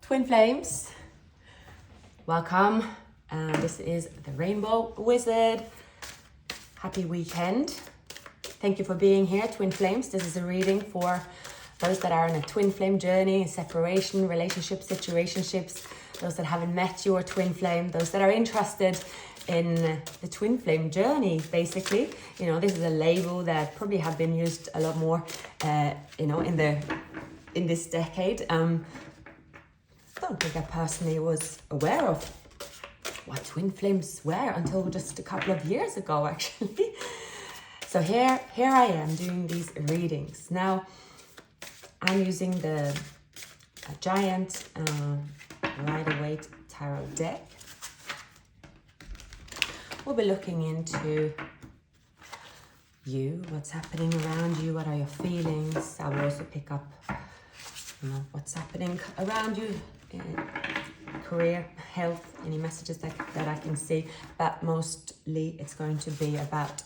Twin Flames, welcome. This is the Rainbow Wizard. Happy weekend. Thank you for being here, Twin Flames. This is a reading for those that are in a twin flame journey, separation, relationships, situationships, those that haven't met your twin flame, those that are interested in the twin flame journey, basically. You know, this is a label that probably have been used a lot more, in this decade. I don't think I personally was aware of what twin flames were until just a couple of years ago, actually. So here I am doing these readings. Now, I'm using the giant Rider-Waite Tarot deck. We'll be looking into you, what's happening around you, what are your feelings. I will also pick up, what's happening around you, career, health, any messages that I can see. But mostly it's going to be about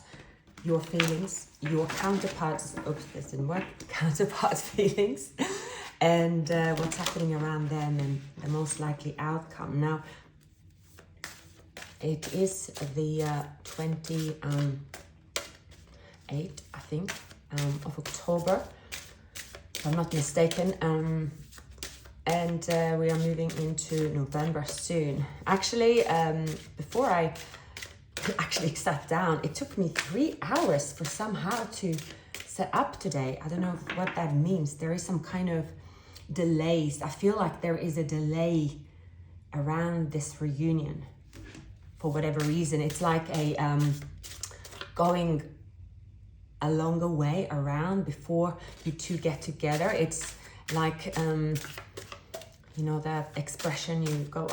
your feelings, your counterparts, oops, this didn't work, counterparts' feelings, and what's happening around them and the most likely outcome. Now, it is the 28th, I think, of October, if I'm not mistaken, and we are moving into November soon. Actually, before I actually sat down, it took me 3 hours for somehow to set up today. I don't know what that means. There is some kind of delays. I feel like there is a delay around this reunion for whatever reason. It's like a going a longer way around before you two get together. It's like that expression, you go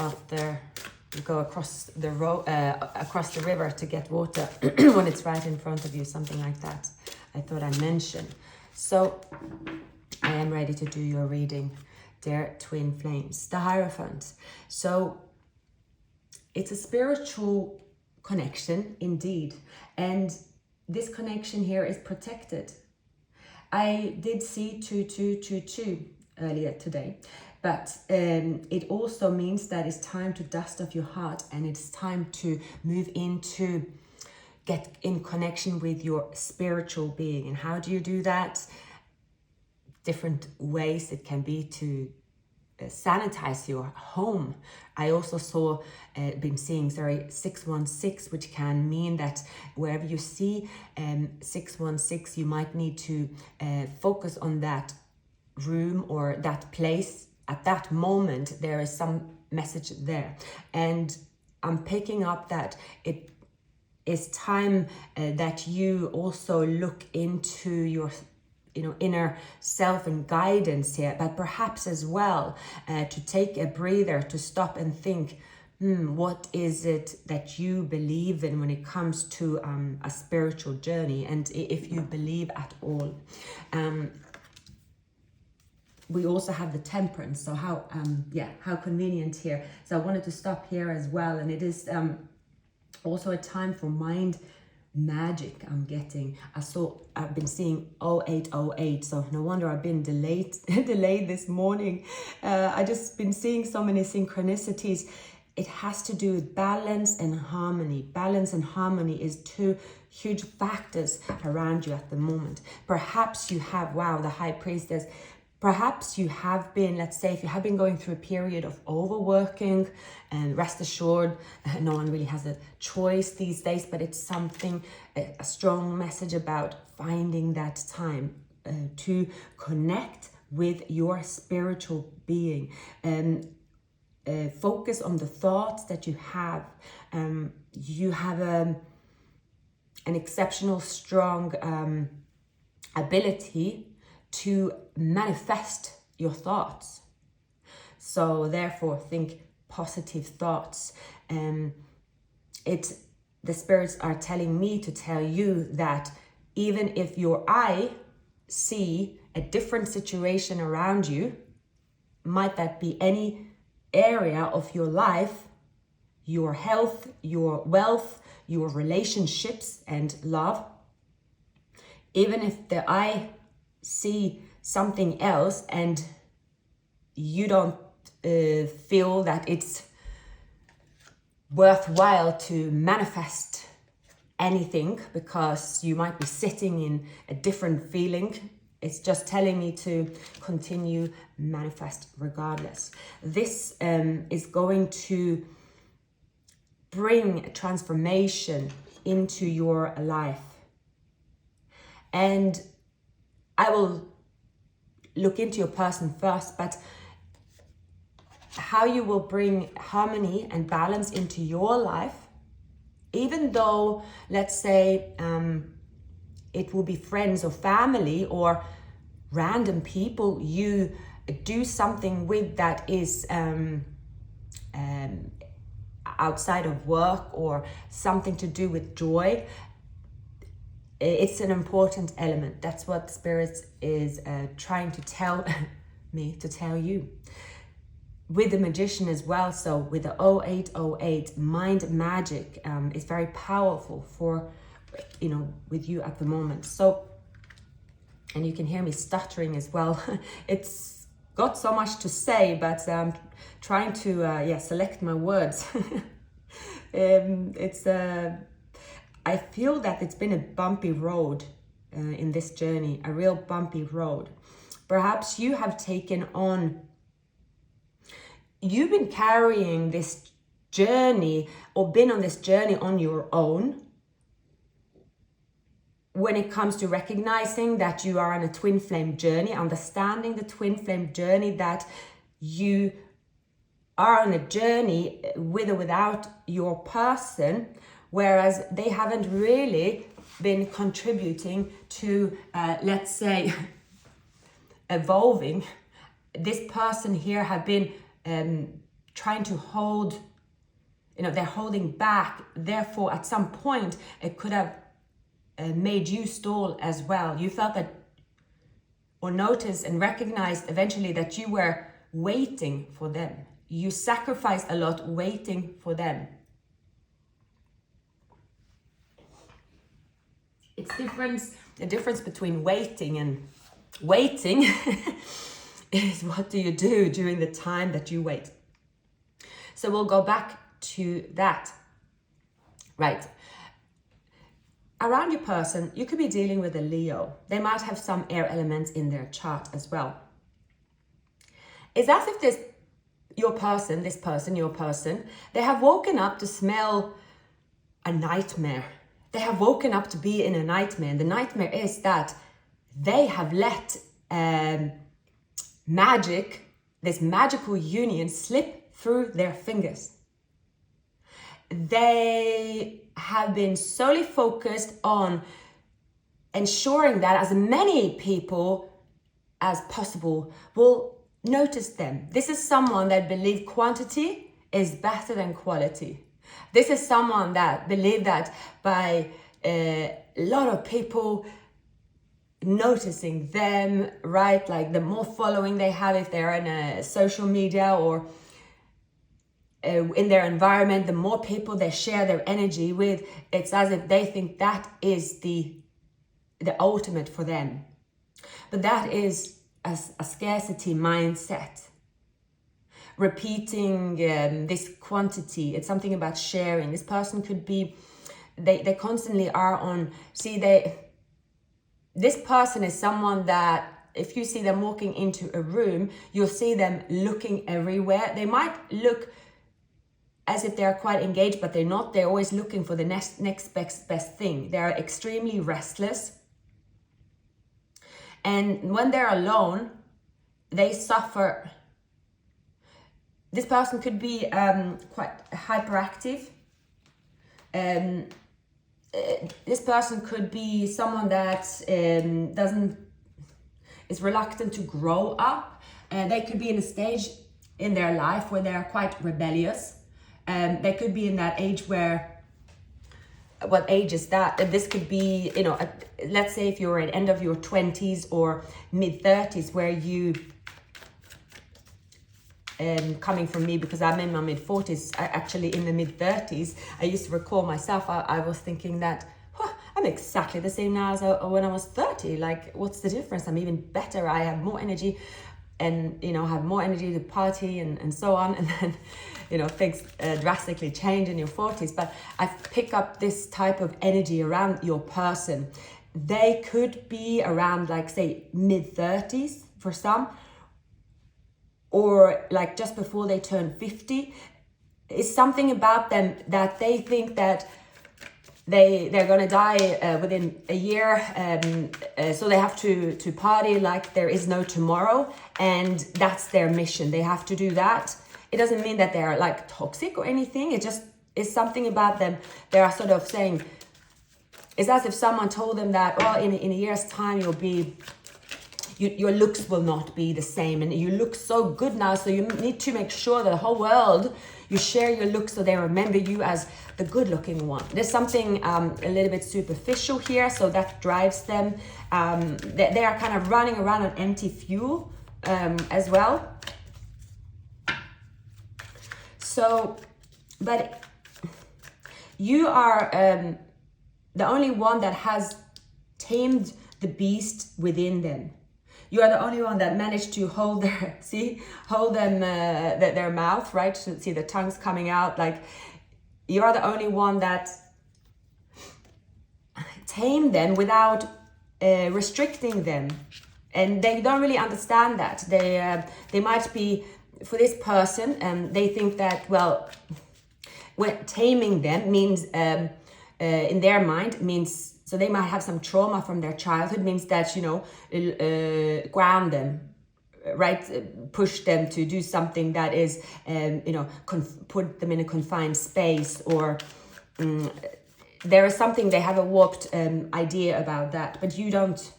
across the across the river to get water when it's right in front of you, something like that. I thought I'd mention. So I am ready to do your reading, dear Twin Flames. The Hierophant. So it's a spiritual connection indeed, and this connection here is protected. I did see 2222 earlier today, but it also means that it's time to dust off your heart, and it's time to move into get in connection with your spiritual being. And how do you do that? Different ways. It can be to sanitize your home. I also been seeing 616, which can mean that wherever you see 616, you might need to focus on that room or that place at that moment. There is some message there, and I'm picking up that it is time that you also look into your inner self and guidance here, but perhaps as well to take a breather, to stop and think, what is it that you believe in when it comes to a spiritual journey, and if you believe at all. We also have the Temperance, so how convenient here. So I wanted to stop here as well, and it is also a time for mind magic. I've been seeing 0808, so no wonder I've been delayed this morning. I just been seeing so many synchronicities. It has to do with balance and harmony. Balance and harmony is two huge factors around you at the moment. Perhaps you have, the High Priestess, perhaps you have been, let's say, if you have been going through a period of overworking, and rest assured, no one really has a choice these days, but it's something, a strong message about finding that time to connect with your spiritual being. Focus on the thoughts that you have. You have an exceptional, strong ability to manifest your thoughts. So therefore, think positive thoughts. The spirits are telling me to tell you that even if your eye see a different situation around you, might that be any area of your life, your health, your wealth, your relationships and love, even if the eye see something else and you don't feel that it's worthwhile to manifest anything, because you might be sitting in a different feeling. It's just telling me to continue manifest regardless. This is going to bring a transformation into your life. And I will look into your person first, but how you will bring harmony and balance into your life, even though, let's say, it will be friends or family or random people you do something with that is outside of work or something to do with joy. It's an important element. That's what Spirit is trying to tell me to tell you. With the Magician as well, so with the 0808, mind magic is very powerful for, with you at the moment. So, and you can hear me stuttering as well. It's got so much to say, but I'm trying to select my words. I feel that it's been a bumpy road in this journey, a real bumpy road. Perhaps you have taken on, you've been carrying this journey or been on this journey on your own when it comes to recognizing that you are on a twin flame journey, understanding the twin flame journey, that you are on a journey with or without your person, whereas they haven't really been contributing to, let's say, evolving. This person here have been trying to hold, they're holding back. Therefore, at some point, it could have made you stall as well. You felt that, or noticed and recognized eventually that you were waiting for them. You sacrificed a lot waiting for them. It's the difference between waiting and waiting is what do you do during the time that you wait. So we'll go back to that. Right. Around your person, you could be dealing with a Leo. They might have some air elements in their chart as well. It's as if your person, they have woken up to smell a nightmare. They have woken up to be in a nightmare. And the nightmare is that they have let this magical union slip through their fingers. They have been solely focused on ensuring that as many people as possible will notice them. This is someone that believes quantity is better than quality. This is someone that believes that by a lot of people noticing them, right? Like the more following they have, if they're in a social media or in their environment, the more people they share their energy with, it's as if they think that is the ultimate for them. But that is a scarcity mindset. Repeating this quantity, it's something about sharing. This person could be, they constantly are on, this person is someone that if you see them walking into a room, you'll see them looking everywhere. They might look as if they're quite engaged, but they're not. They're always looking for the next best thing. They're extremely restless. And when they're alone, they suffer. This person could be quite hyperactive. This person could be someone that is reluctant to grow up. They could be in a stage in their life where they're quite rebellious. They could be in that age where, what age is that? This could be, let's say if you're at the end of your 20s or mid 30s, where you, coming from me, because I'm in my mid 40s, actually in the mid 30s, I used to recall myself, I was thinking that, I'm exactly the same now as when I was 30. Like, what's the difference? I'm even better. I have more energy. and, you know, have more energy to party and so on. And then, you know, things drastically change in your 40s. But I pick up this type of energy around your person. They could be around, like, say, mid-30s for some, or like just before they turn 50. It's something about them that they think that they're gonna die within a year, so they have to party like there is no tomorrow, and that's their mission. They have to do that. It doesn't mean that they're like toxic or anything. It just is something about them. They are sort of saying, it's as if someone told them that, oh, in a year's time you'll be, your looks will not be the same, and you look so good now, so you need to make sure that the whole world, you share your looks so they remember you as the good looking one. There's something a little bit superficial here, so that drives them. They are kind of running around on empty fuel as well. So, but you are the only one that has tamed the beast within them. You are the only one that managed to hold their, hold them, their mouth, right? See the tongues coming out. Like, you are the only one that tamed them without restricting them. And they don't really understand that. They might be, for this person, they think that, well, when taming them means, in their mind, means, so they might have some trauma from their childhood, means that, you know, ground them, right? Push them to do something that is, you know, put them in a confined space, or there is something, they have a warped idea about that. But you don't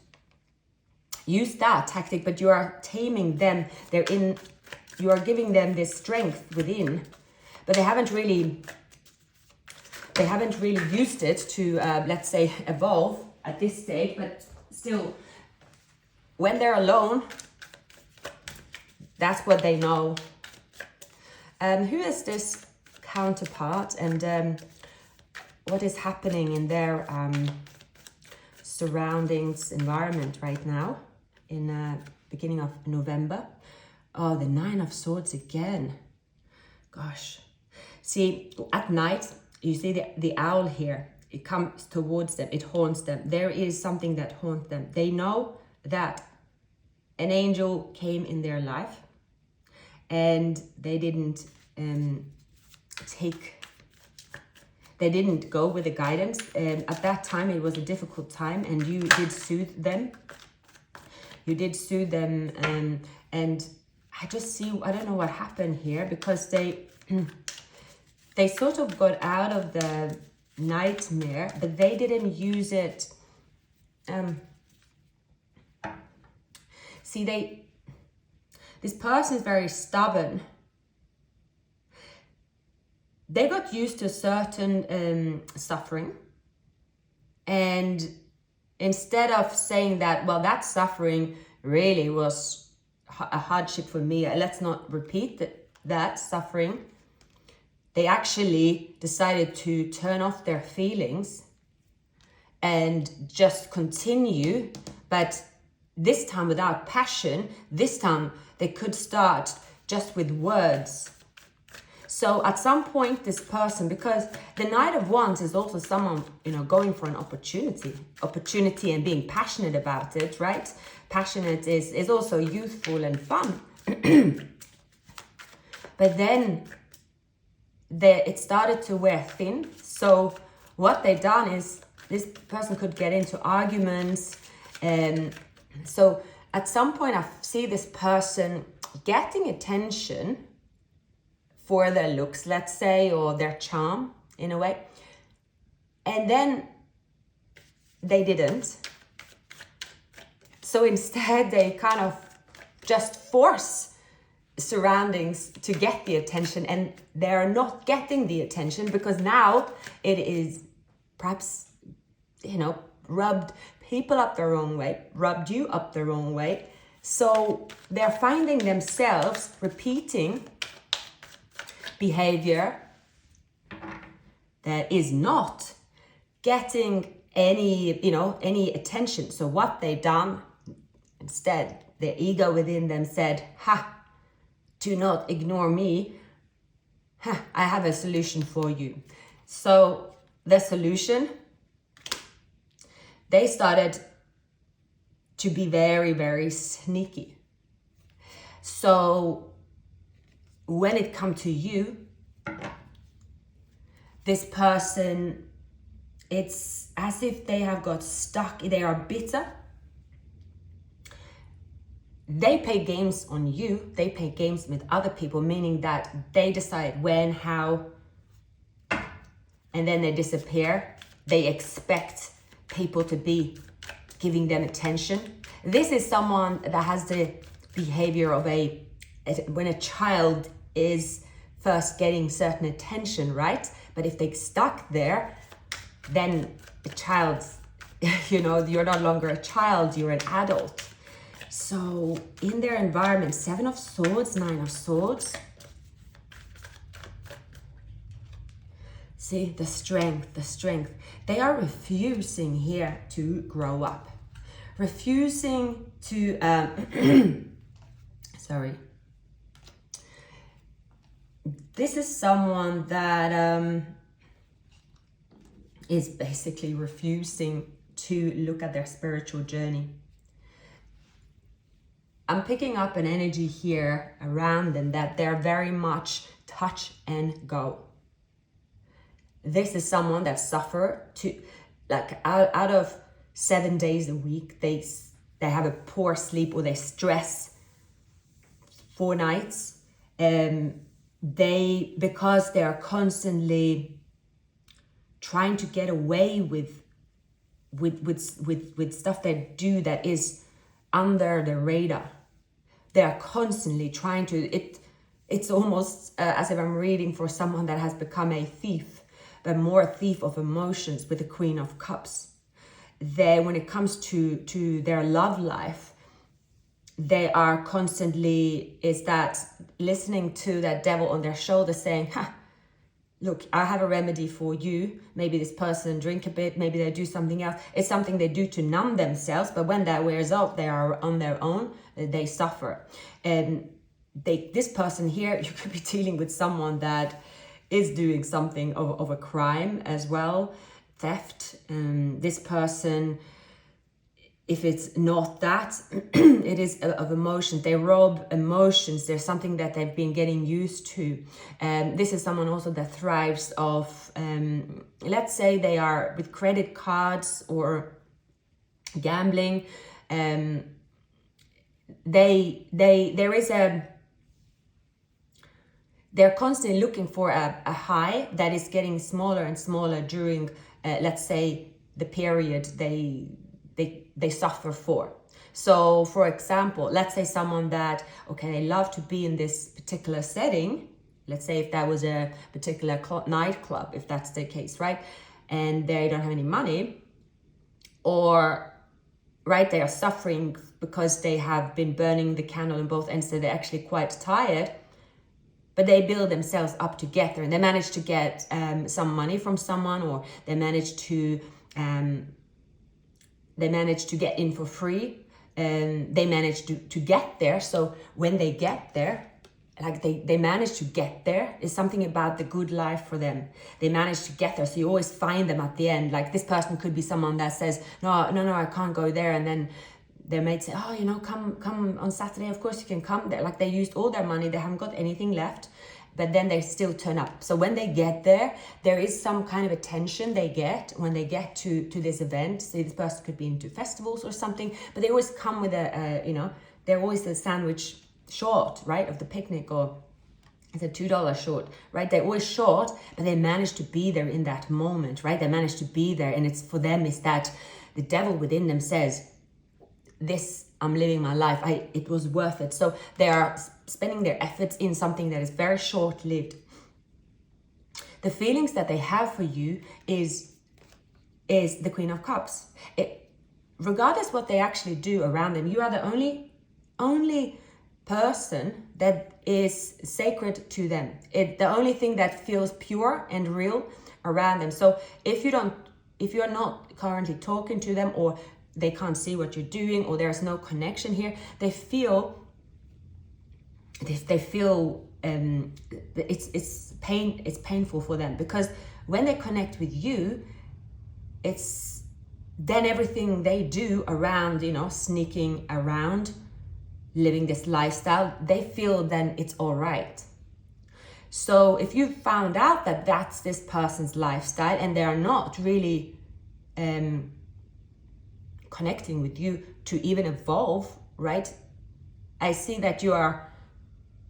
use that tactic, but you are taming them. You are giving them this strength within, but they haven't really used it to, let's say, evolve at this stage. But still, when they're alone, that's what they know. Who is this counterpart, and what is happening in their surroundings, environment right now, in beginning of November? Oh, the 9 of Swords again. Gosh. See, at night, you see the owl here. It comes towards them. It haunts them. There is something that haunts them. They know that an angel came in their life, and they didn't they didn't go with the guidance. At that time, it was a difficult time, and you did soothe them. You did soothe them, and I just see, I don't know what happened here, because they sort of got out of the nightmare, but they didn't use it. See, this person is very stubborn. They got used to a certain suffering, and instead of saying that, well, that suffering really was a hardship for me, let's not repeat that suffering, they actually decided to turn off their feelings and just continue, but this time without passion. This time they could start just with words. So at some point, this person, because the Knight of Wands is also someone, you know, going for an opportunity and being passionate about it, right? Passionate is also youthful and fun. But then it started to wear thin. So what they done is, this person could get into arguments. So at some point, I see this person getting attention for their looks, let's say, or their charm in a way. And then they didn't. So instead, they kind of just force surroundings to get the attention, and they're not getting the attention because now it is perhaps, you know, rubbed people up the wrong way, rubbed you up the wrong way. So they're finding themselves repeating behavior that is not getting any, you know, any attention. So what they done instead, the ego within them said, ha, do not ignore me. Ha, I have a solution for you. So the solution, they started to be very, very sneaky. So when it comes to you, this person, it's as if they have got stuck, they are bitter. They play games on you, they play games with other people, meaning that they decide when, how, and then they disappear. They expect people to be giving them attention. This is someone that has the behavior of when a child is first getting certain attention, right? But if they're stuck there, then the child's, you're no longer a child, you're an adult. So in their environment, 7 of Swords, 9 of Swords. See, the strength. They are refusing here to grow up. Refusing to, sorry. This is someone that is basically refusing to look at their spiritual journey. I'm picking up an energy here around them that they're very much touch and go. This is someone that suffer out of 7 days a week, they have a poor sleep, or they stress 4 nights. Because they are constantly trying to get away with stuff they do that is under the radar. They are constantly trying to, it's almost as if I'm reading for someone that has become a thief, but more a thief of emotions with the Queen of Cups. When it comes to their love life, they are constantly, listening to that devil on their shoulder saying, look, I have a remedy for you. Maybe this person drink a bit, maybe they do something else. It's something they do to numb themselves, but when that wears off, they are on their own, they suffer. And this person here, you could be dealing with someone that is doing something of a crime as well, theft. This person, if it's not that, it is of emotions. They rob emotions. There's something that they've been getting used to. This is someone also that thrives of, let's say they are with credit cards or gambling. They're constantly looking for a high that is getting smaller and smaller during, let's say, the period they suffer for. So, for example, let's say someone that, they love to be in this particular setting. Let's say if that was a particular nightclub, if that's the case, right? And they don't have any money, or, right, they are suffering because they have been burning the candle in both ends, so they're actually quite tired. But they build themselves up to get there, and they manage to get some money from someone, or they manage to get in for free, and they manage to get there. So when they get there, they manage to get there. It's something about the good life for them. They manage to get there. So you always find them at the end. Like this person could be someone that says, no, I can't go there. And then their mates say, come on Saturday. Of course you can come there. Like they used all their money. They haven't got anything left. But then they still turn up. So when they get there, there is some kind of attention they get when they get to this event. Say this person could be into festivals or something, but they always come with they're always the sandwich short, right, of the picnic, or it's a $2 short, right? They're always short, but they manage to be there in that moment, right? They manage to be there, and it's for them is that the devil within them says, I'm living my life. It was worth it. So they are spending their efforts in something that is very short-lived. The feelings that they have for you is the Queen of Cups. Regardless what they actually do around them, you are the only person that is sacred to them. The only thing that feels pure and real around them. So if you're not currently talking to them, or they can't see what you're doing, or there's no connection here. They feel it's painful for them, because when they connect with you, it's then everything they do around, you know, sneaking around, living this lifestyle, they feel then it's all right. So if you found out that that's this person's lifestyle and they are not really connecting with you to even evolve, right? I see that you are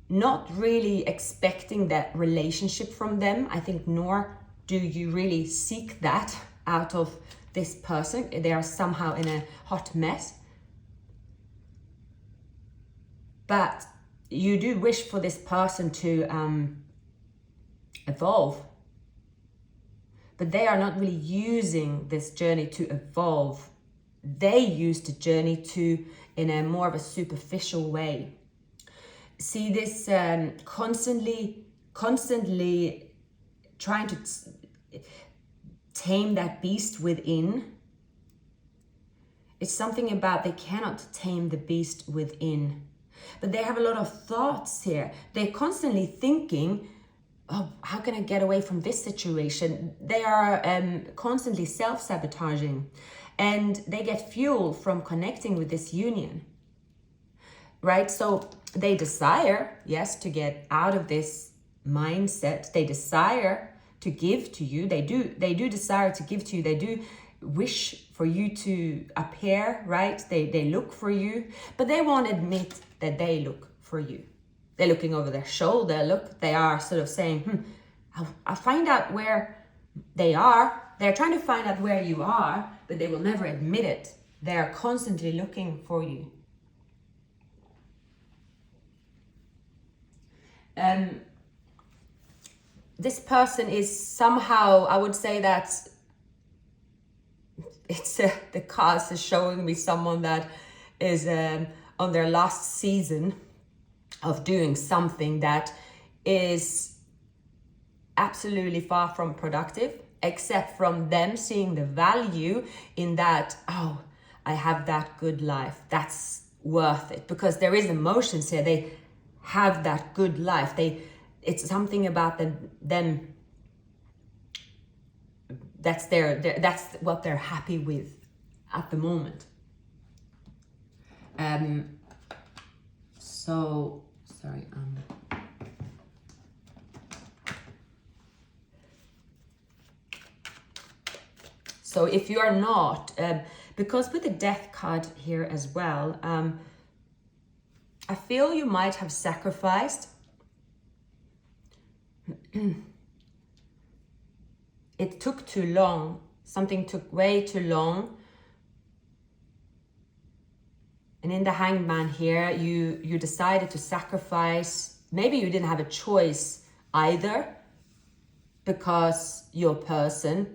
not really expecting that relationship from them, I think, nor do you really seek that out of this person. They are somehow in a hot mess. But you do wish for this person to evolve. But they are not really using this journey to evolve. They use the journey to, in a more of a superficial way. See this constantly trying to tame that beast within. It's something about they cannot tame the beast within. But they have a lot of thoughts here. They're constantly thinking, oh, how can I get away from this situation? They are constantly self-sabotaging, and they get fuel from connecting with this union, right? So they desire, yes, to get out of this mindset. They desire to give to you. They do desire to give to you. They do wish for you to appear, right? They look for you, but they won't admit that they look for you. They're looking over their shoulder. Look, they are sort of saying, I'll find out where they are. They're trying to find out where you are, but they will never admit it. They are constantly looking for you. This person is somehow, I would say that it's the cards is showing me someone that is on their last season of doing something that is absolutely far from productive, except from them seeing the value in that, oh, I have that good life, that's worth it, because there is emotions here. They have that good life. It's something about them that's that's what they're happy with at the moment. So sorry. So if you are not, because with the death card here as well, I feel you might have sacrificed. It took too long. Something took way too long. And in the Hangman here, you decided to sacrifice. Maybe you didn't have a choice either, because your person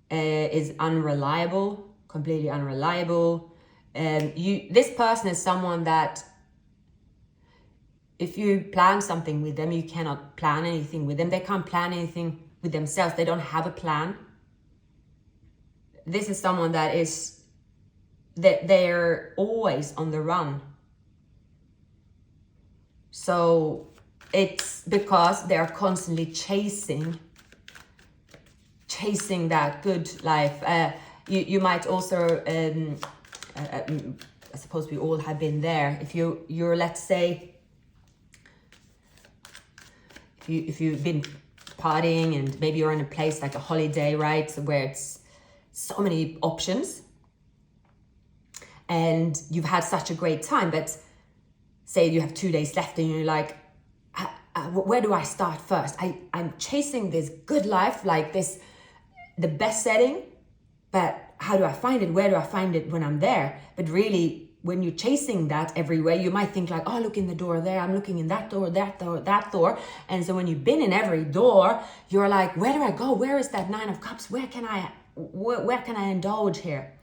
is unreliable, completely unreliable. This person is someone that, if you plan something with them, you cannot plan anything with them. They can't plan anything with themselves. They don't have a plan. This is someone that is, that they're always on the run. So it's because they're constantly chasing that good life. You might also, I suppose we all have been there. If you're let's say, if you've been partying and maybe you're in a place like a holiday, right, where it's so many options and you've had such a great time, but say you have 2 days left and you're like, where do I start first? I'm chasing this good life, like this, the best setting, but how do I find it? Where do I find it when I'm there? But really, when you're chasing that everywhere, you might think like, oh, look in the door there, I'm looking in that door, that door, that door. And so when you've been in every door, you're like, where do I go? Where is that 9 of Cups? Where can I indulge here?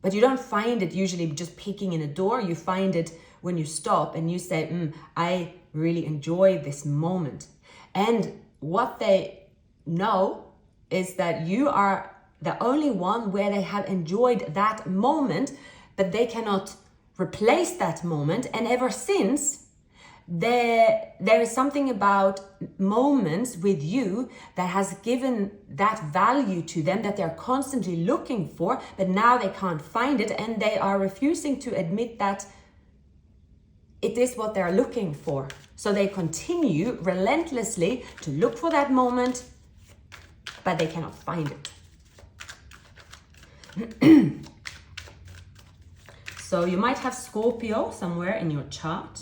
But you don't find it usually just peeking in a door. You find it when you stop and you say, I really enjoy this moment. And what they know is that you are the only one where they have enjoyed that moment, but they cannot replace that moment. And ever since, there is something about moments with you that has given that value to them that they're constantly looking for, but now they can't find it, and they are refusing to admit that it is what they're looking for. So they continue relentlessly to look for that moment, but they cannot find it. So you might have Scorpio somewhere in your chart.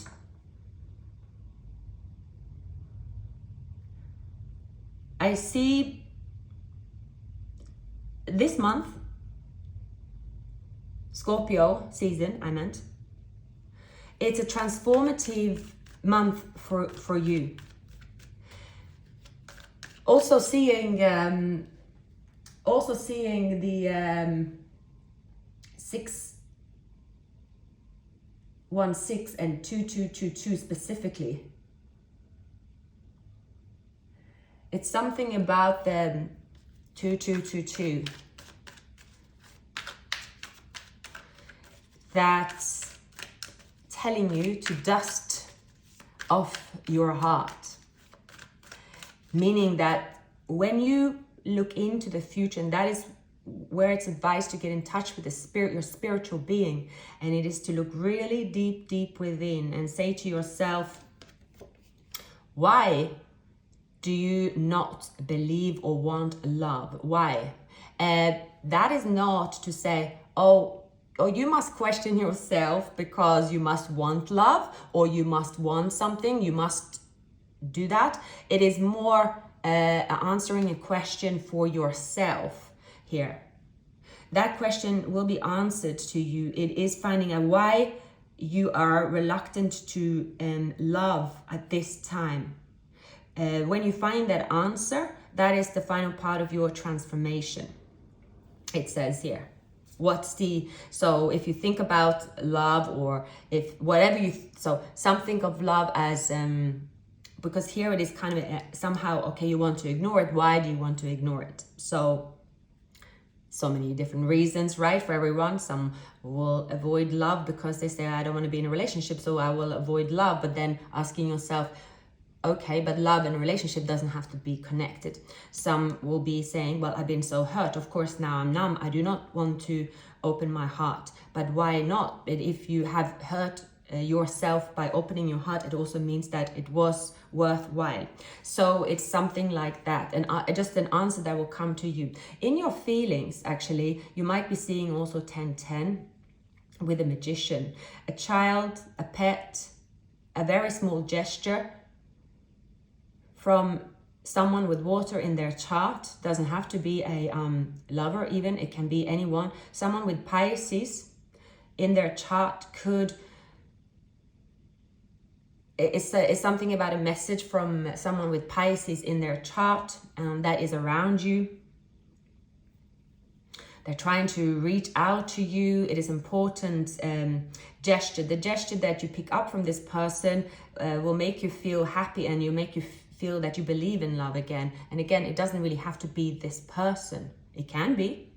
I see this month, Scorpio season, I meant. It's a transformative month for you. Also seeing the 616 and 2222 specifically. It's something about the 2222 that's telling you to dust off your heart. Meaning that when you look into the future, and that is where it's advised to get in touch with the spirit, your spiritual being, and it is to look really deep within and say to yourself, why do you not believe or want love? Why? That is not to say, oh, you must question yourself because you must want love, or you must want something, you must do that. It is more answering a question for yourself here. That question will be answered to you. It is finding out why you are reluctant to love at this time. When you find that answer, that is the final part of your transformation. It says here. So if you think about love, or if whatever some think of love as, because here it is kind of somehow, okay, you want to ignore it. Why do you want to ignore it? So many different reasons, right? For everyone. Some will avoid love because they say, I don't want to be in a relationship, so I will avoid love. But then asking yourself, okay, but love and a relationship doesn't have to be connected. Some will be saying, well, I've been so hurt. Of course, now I'm numb. I do not want to open my heart. But why not? But if you have hurt yourself by opening your heart, it also means that it was worthwhile. So it's something like that. And just an answer that will come to you. In your feelings, actually, you might be seeing also 1010 with a magician. A child, a pet, a very small gesture from someone with water in their chart. Doesn't have to be a lover even, it can be anyone. Someone with Pisces in their chart could, it's something about a message from someone with Pisces in their chart that is around you. They're trying to reach out to you. It is important gesture. The gesture that you pick up from this person will make you feel happy, and you make you feel that you believe in love again. And again, it doesn't really have to be this person. It can be,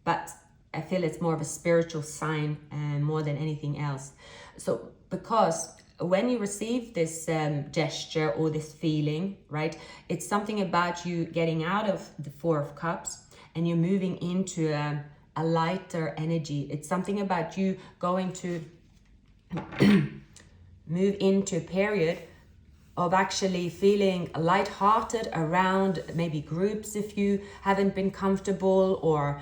but I feel it's more of a spiritual sign more than anything else. So because when you receive this gesture or this feeling, right, it's something about you getting out of the Four of Cups and you're moving into a lighter energy. It's something about you going to move into a period of actually feeling lighthearted around maybe groups if you haven't been comfortable, or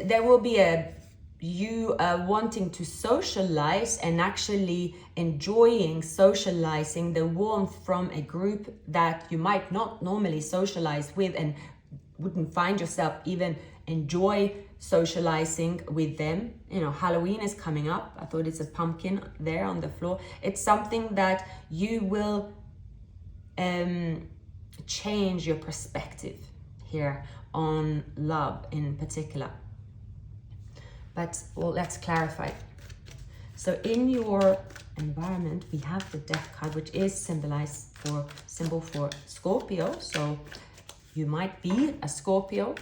there will be you wanting to socialize and actually enjoying socializing, the warmth from a group that you might not normally socialize with and wouldn't find yourself even enjoy socializing with them. You know, Halloween is coming up. I thought it's a pumpkin there on the floor. It's something that you will change your perspective here on love in particular. But well, let's clarify. So in your environment, we have the Death card, which is symbol for Scorpio. So You might be a Scorpio.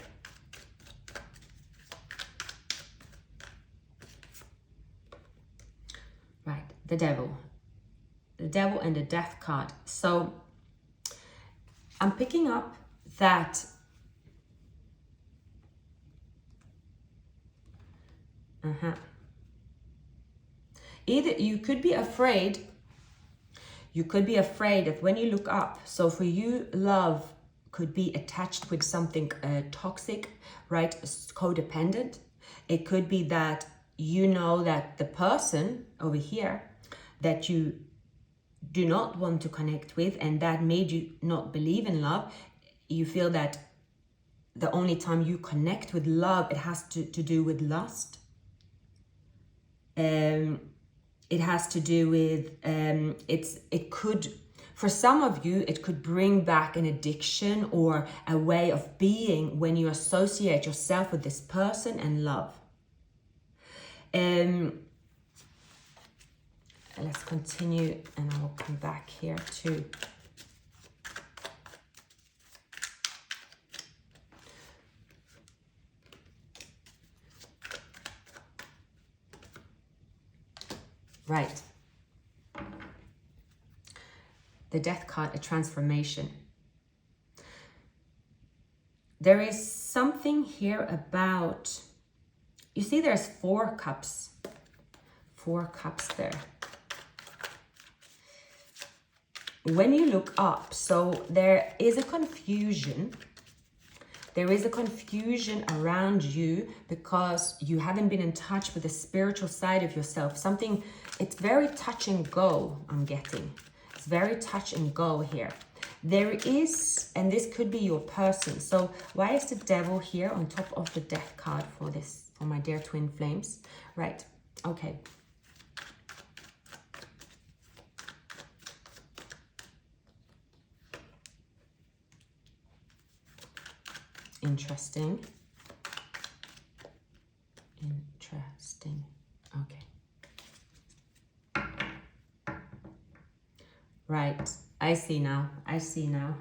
Right, the devil. The devil and the death card. So I'm picking up that either you could be afraid that when you look up, so for you, love could be attached with something toxic, right? Codependent. It could be that you know that the person over here that you do not want to connect with and that made you not believe in love, you feel that the only time you connect with love, it has to do with lust. It has to do with, it could, for some of you, it could bring back an addiction or a way of being when you associate yourself with this person and love. Let's continue and I will come back here too. Right. The death card, a transformation. There is something here about, you see there's 4 cups. 4 cups there. When you look up, so there is a confusion. There is a confusion around you because you haven't been in touch with the spiritual side of yourself. Something, it's very touch and go, I'm getting. It's very touch and go here. There is, and this could be your person. So why is the devil here on top of the death card for this, for my dear twin flames? Right, okay. Interesting. Interesting. Okay. Right. I see now. I see now.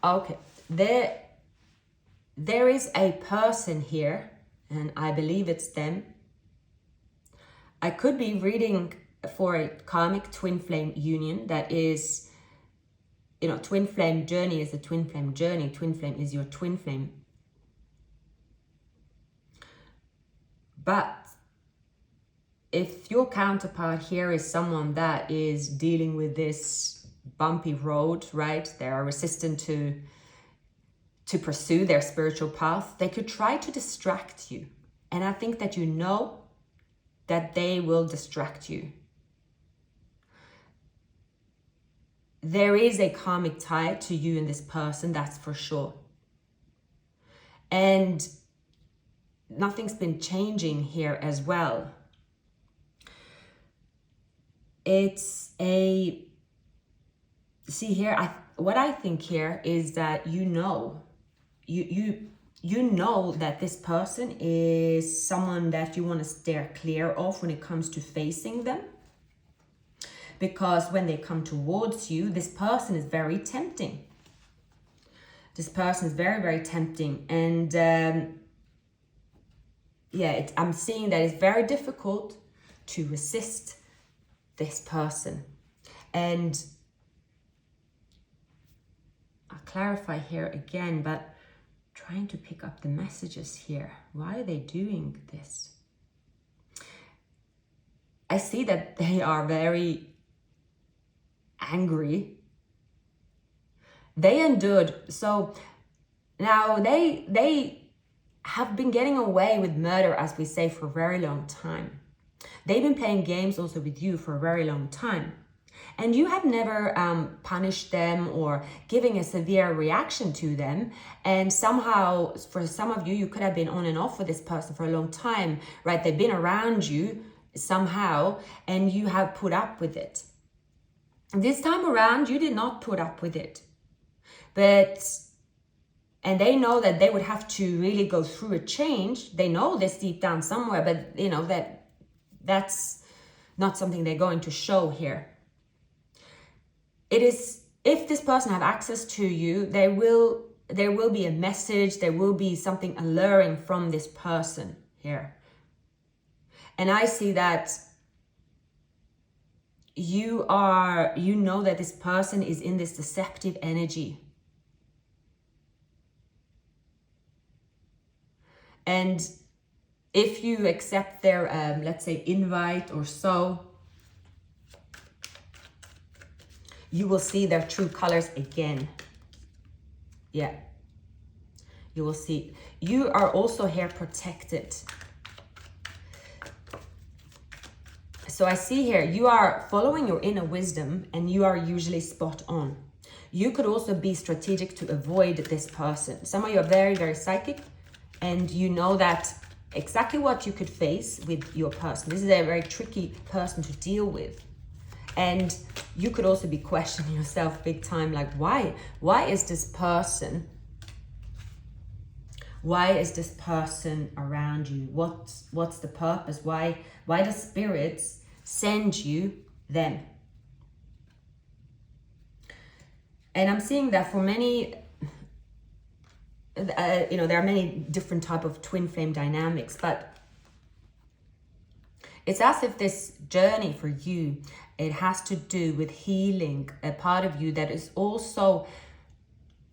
Okay. There is a person here, and I believe it's them. I could be reading for a karmic twin flame union that is, you know, twin flame journey is a twin flame journey. Twin flame is your twin flame. But if your counterpart here is someone that is dealing with this bumpy road, right? They are resistant to pursue their spiritual path. They could try to distract you. And I think that you know that they will distract you. There is a karmic tie to you and this person, that's for sure. And nothing's been changing here as well. It's a, see here, what I think here is that you know that this person is someone that you want to steer clear of when it comes to facing them. Because when they come towards you, this person is very tempting. This person is very, very tempting. And yeah, I'm seeing that it's very difficult to resist this person. And I'll clarify here again, but trying to pick up the messages here. Why are they doing this? I see that they are very angry. They endured. So now they have been getting away with murder, as we say, for a very long time. They've been playing games also with you for a very long time. And you have never punished them or giving a severe reaction to them. And somehow, for some of you, you could have been on and off with this person for a long time, right? They've been around you somehow, and you have put up with it. This time around, you did not put up with it. And they know that they would have to really go through a change. They know this deep down somewhere, but you know, that's not something they're going to show here. It is, if this person have access to you, there will be a message, there will be something alluring from this person here. And I see that you know that this person is in this deceptive energy. And if you accept their, let's say, invite or so, you will see their true colors again. Yeah. You will see. You are also here protected. So I see here, you are following your inner wisdom and you are usually spot on. You could also be strategic to avoid this person. Some of you are very, very psychic and you know that exactly what you could face with your person. This is a very tricky person to deal with. And you could also be questioning yourself big time, like, why is this person around you? What's the purpose? Why do spirits send you them? And I'm seeing that for many, there are many different type of twin flame dynamics, but it's as if this journey for you, it has to do with healing a part of you that is also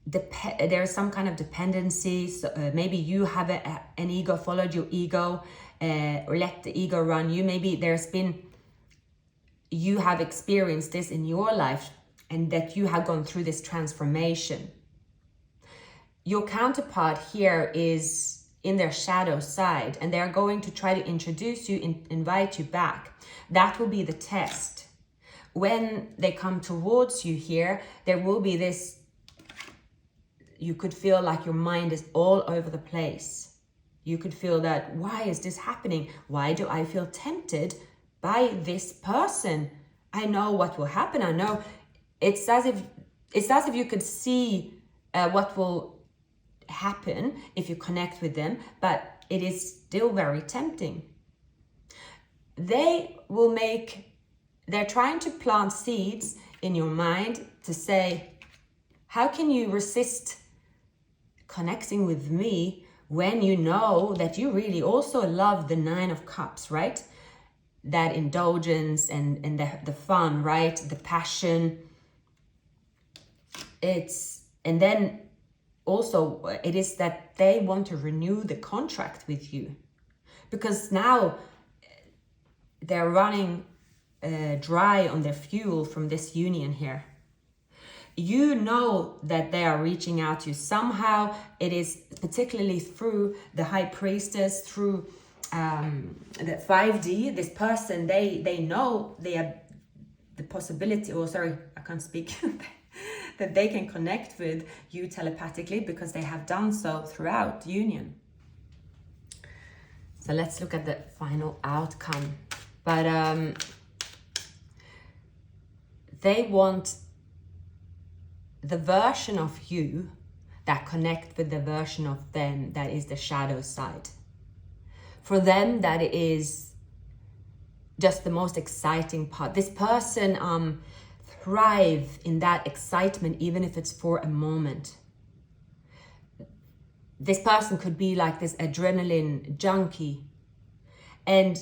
there is some kind of dependency. So, maybe you have an ego, followed your ego, or let the ego run you. Maybe you have experienced this in your life and that you have gone through this transformation. Your counterpart here is in their shadow side and they're going to try to introduce you, invite you back. That will be the test. When they come towards you here, there will be this, you could feel like your mind is all over the place. You could feel that, why is this happening? Why do I feel tempted by this person? I know what will happen. I know it's as if you could see what will happen if you connect with them, but it is still very tempting. They're trying to plant seeds in your mind to say, how can you resist connecting with me when you know that you really also love the 9 of Cups, right? That indulgence and the fun, right? The passion. And then also it is that they want to renew the contract with you because now they're running dry on their fuel from this union here. You know that they are reaching out to you somehow. It is particularly through the High Priestess, through the 5D. This person, they know they have the possibility, I can't speak, that they can connect with you telepathically because they have done so throughout union. So let's look at the final outcome. But they want the version of you that connect with the version of them that is the shadow side. For them, that is just the most exciting part. This person thrive in that excitement, even if it's for a moment. This person could be like this adrenaline junkie. And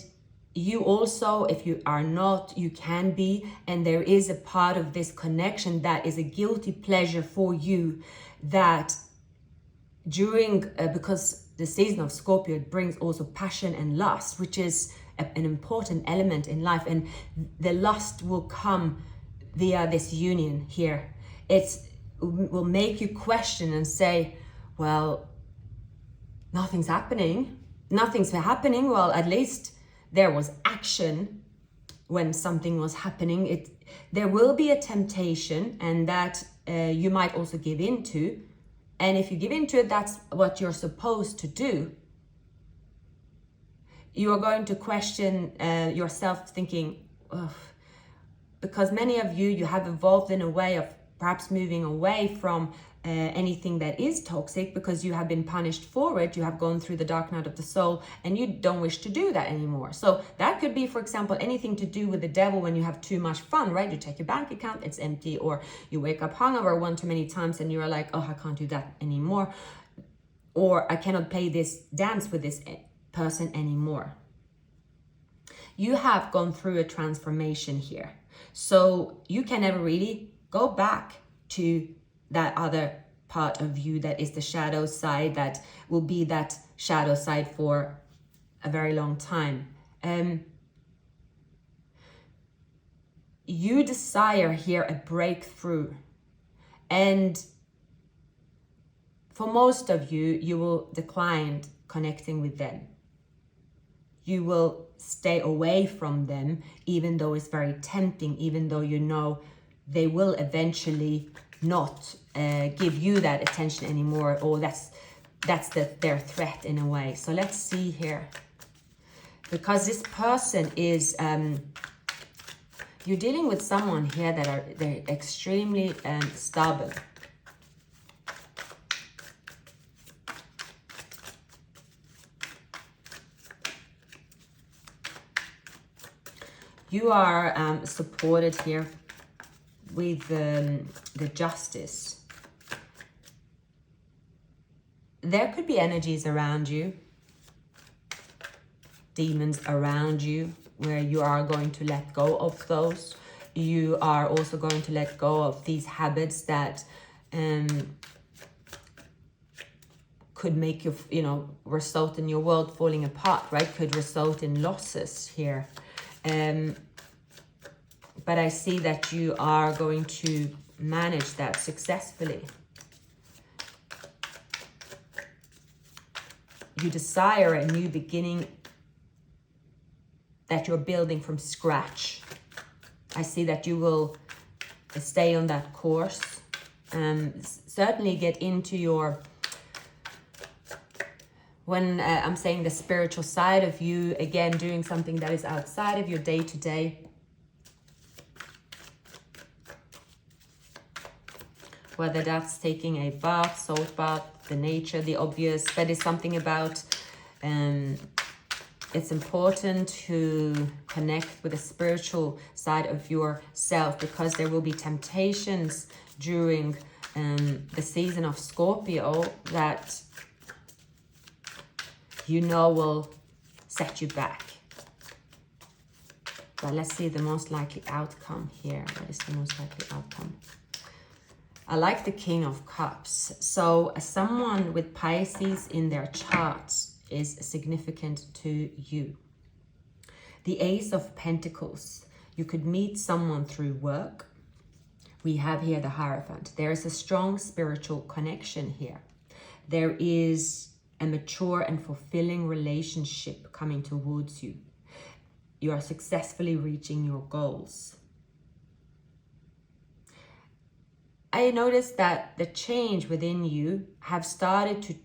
you also, if you are not, you can be, and there is a part of this connection that is a guilty pleasure for you that during, because the season of Scorpio, it brings also passion and lust, which is an important element in life. And the lust will come via this union here. It will make you question and say, well, nothing's happening. Well, at least there was action when something was happening. There will be a temptation, and that you might also give into. And if you give into it, that's what you're supposed to do. You are going to question yourself, thinking, ugh, because many of you have evolved in a way of perhaps moving away from anything that is toxic because you have been punished for it. You have gone through the dark night of the soul and you don't wish to do that anymore. So that could be, for example, anything to do with the devil when you have too much fun, right? You check your bank account, it's empty, or you wake up hungover one too many times and you're like, oh, I can't do that anymore. Or I cannot play this dance with this person anymore. You have gone through a transformation here. So you can never really go back to that other part of you that is the shadow side, that will be that shadow side for a very long time. You desire here a breakthrough, and for most of you, you will decline connecting with them. You will stay away from them, even though it's very tempting, even though you know they will eventually not give you that attention anymore, or that's their threat in a way. So let's see here, because this person is you're dealing with someone here that they're extremely stubborn. You are supported here with the justice. There could be energies around you, demons around you, where you are going to let go of those. You are also going to let go of these habits that could make you, result in your world falling apart, right? Could result in losses here. But I see that you are going to manage that successfully. You desire a new beginning that you're building from scratch. I see that you will stay on that course. Certainly get into your, when I'm saying the spiritual side of you, again, doing something that is outside of your day-to-day. Whether that's taking a bath, salt bath, the nature, the obvious, that is something about, it's important to connect with the spiritual side of yourself, because there will be temptations during the season of Scorpio that will set you back. But let's see the most likely outcome here. What is the most likely outcome? I like the King of Cups. So someone with Pisces in their charts is significant to you. The Ace of Pentacles. You could meet someone through work. We have here the Hierophant. There is a strong spiritual connection here. There is a mature and fulfilling relationship coming towards you. You are successfully reaching your goals. I noticed that the change within you have started to,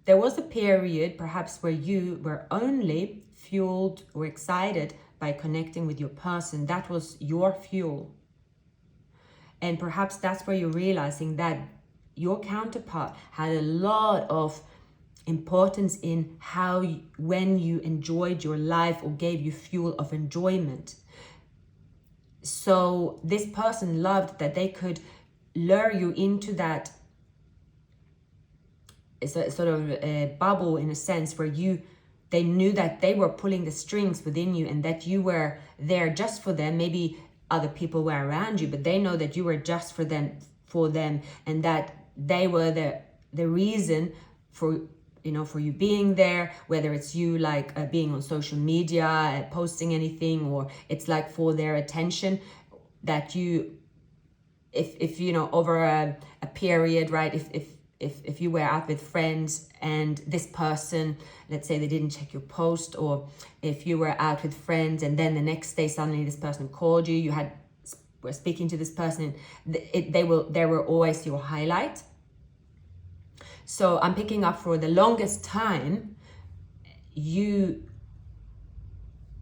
there was a period perhaps where you were only fueled or excited by connecting with your person. That was your fuel. And perhaps that's where you're realizing that your counterpart had a lot of importance in how, when you enjoyed your life or gave you fuel of enjoyment. So this person loved that they could lure you into that sort of a bubble, in a sense, where they knew that they were pulling the strings within you and that you were there just for them. Maybe other people were around you, but they know that you were just for them, and that they were the reason for you being there, whether it's you being on social media, posting anything, or it's like for their attention, that you, if over a period, right, if you were out with friends and this person, let's say they didn't check your post, or if you were out with friends and then the next day suddenly this person called you, were speaking to this person, they were always your highlight. So I'm picking up, for the longest time, you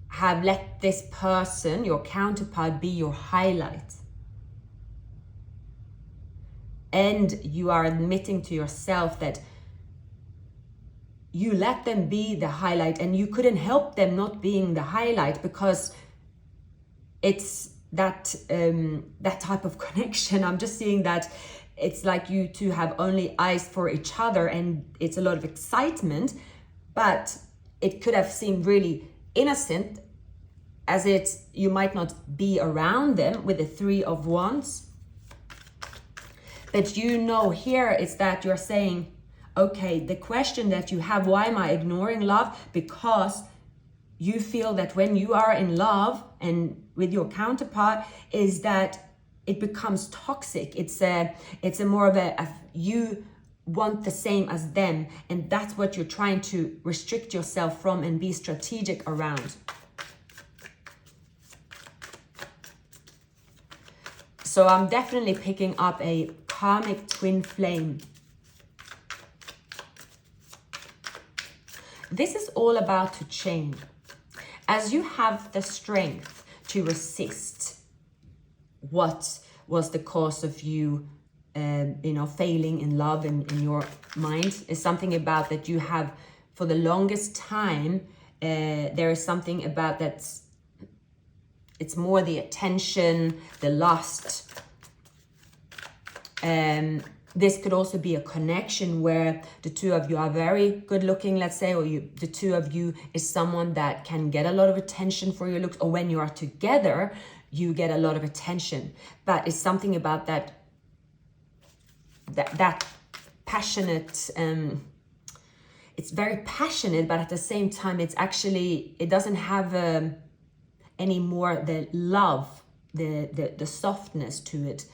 have let this person, your counterpart, be your highlight. and you are admitting to yourself that you let them be the highlight, and you couldn't help them not being the highlight, because it's that that type of connection. I'm just seeing that it's like you two have only eyes for each other, and it's a lot of excitement, but it could have seemed really innocent, as you might not be around them with the Three of Wands. But here it's that you're saying, okay, the question that you have, why am I ignoring love? Because you feel that when you are in love and with your counterpart, is that it becomes toxic. It's a more of you want the same as them, and that's what you're trying to restrict yourself from and be strategic around. So I'm definitely picking up a karmic twin flame. This is all about to change. As you have the strength to resist what was the cause of you, failing in love in your mind, is something about that you have for the longest time. There is something about that. It's more the attention, the lust. This could also be a connection where the two of you are very good looking, let's say, or the two of you is someone that can get a lot of attention for your looks, or when you are together, you get a lot of attention. But it's something about that passionate, it's very passionate, but at the same time, it doesn't have any more the love, the softness to it.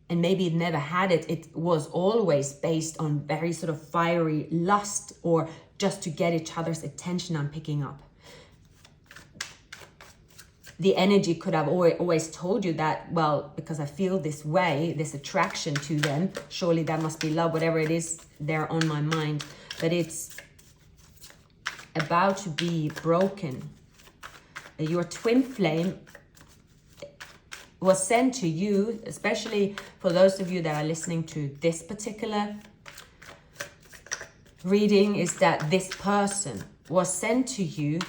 And maybe it never had it. It was always based on very sort of fiery lust, or just to get each other's attention. I'm picking up. The energy could have always told you that, well, because I feel this way, this attraction to them, surely that must be love, whatever it is there on my mind. But it's about to be broken. Your twin flame was sent to you, especially for those of you that are listening to this particular reading, is that this person was sent to you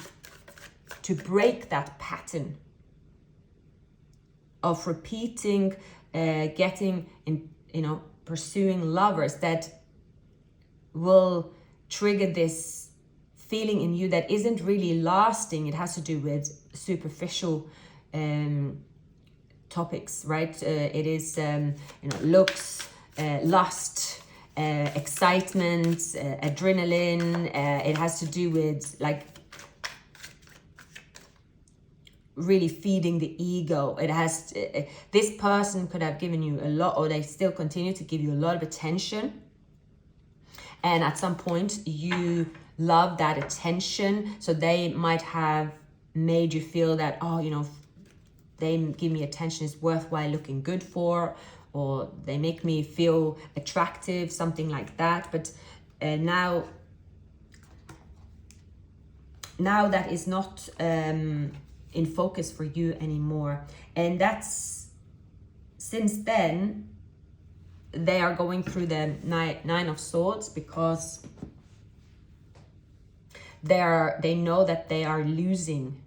to break that pattern of repeating, pursuing lovers that will trigger this feeling in you that isn't really lasting. It has to do with superficial topics, right? It is looks, lust, excitement, adrenaline. It has to do with like really feeding the ego. It has this person could have given you a lot, or they still continue to give you a lot of attention, and at some point you love that attention, so they might have made you feel that, they give me attention, is worthwhile looking good for, or they make me feel attractive, something like that. But now that is not in focus for you anymore. And that's, since then, they are going through the Nine of Swords, because they know that they are losing.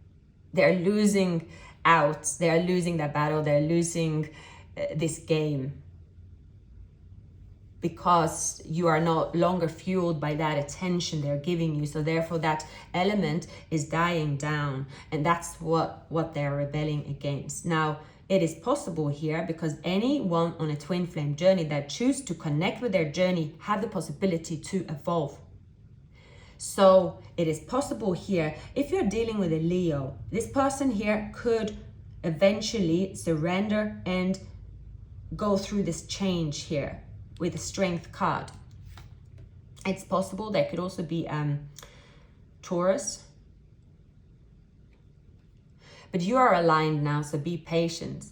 They're losing out. They are losing that battle. They're losing this game, because you are no longer fueled by that attention they're giving you. So therefore that element is dying down, and that's what they're rebelling against. Now, it is possible here, because anyone on a twin flame journey that choose to connect with their journey have the possibility to evolve. So it is possible here, if you're dealing with a Leo, this person here could eventually surrender and go through this change here with the Strength card. It's possible. There could also be Taurus. But you are aligned now, so be patient.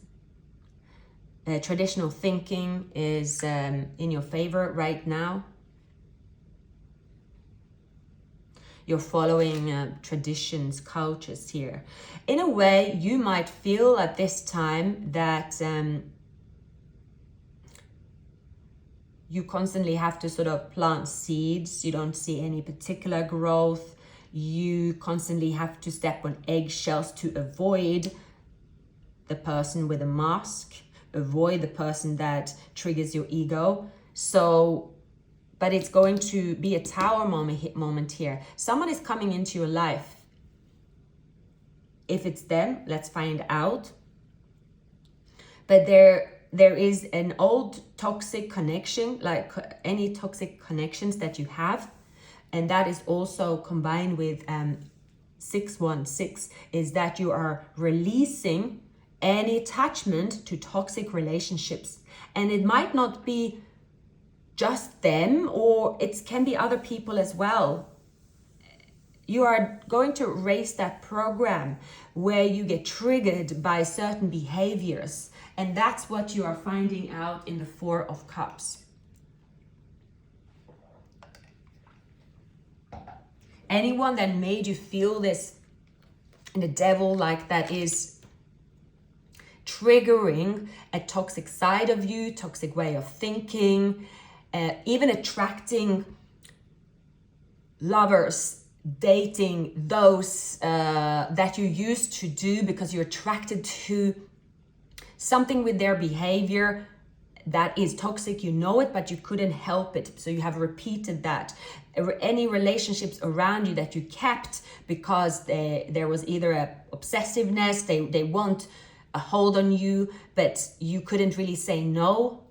Traditional thinking is in your favor right now. You're following traditions, cultures here. In a way, you might feel at this time that You constantly have to sort of plant seeds. You don't see any particular growth. You constantly have to step on eggshells to avoid the person with a mask, avoid the person that triggers your ego. So, but it's going to be a tower moment here. Someone is coming into your life. If it's them, let's find out. But there is an old toxic connection, like any toxic connections that you have. And that is also combined with 616, is that you are releasing any attachment to toxic relationships. And it might not be just them, or it can be other people as well. You are going to erase that program where you get triggered by certain behaviors. And that's what you are finding out in the Four of Cups. Anyone that made you feel this, the devil, like that is triggering a toxic side of you, toxic way of thinking, even attracting lovers, dating those that you used to do because you're attracted to something with their behavior that is toxic. You know it, but you couldn't help it. So you have repeated that. Any relationships around you that you kept because there was either a obsessiveness, they want a hold on you, but you couldn't really say no.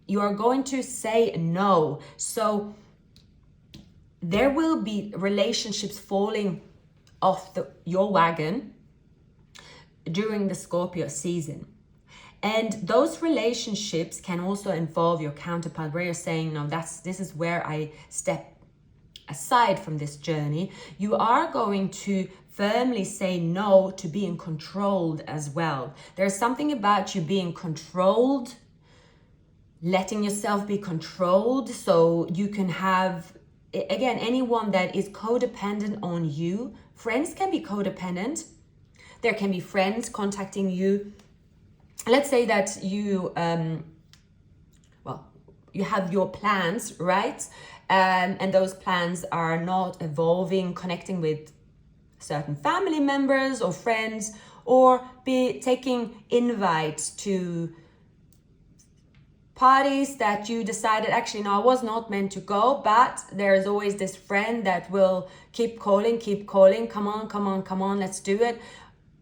You are going to say no. So there will be relationships falling off your wagon during the Scorpio season. And those relationships can also involve your counterpart, where you're saying, no, this is where I step aside from this journey. You are going to firmly say no to being controlled as well. There's something about you being controlled, letting yourself be controlled, so you can have, again, anyone that is codependent on you. Friends can be codependent. There can be friends contacting you. Let's say that you, you have your plans, right? And those plans are not evolving, connecting with certain family members or friends, or be taking invites to parties that you decided, actually, no, I was not meant to go, but there is always this friend that will keep calling, come on, let's do it.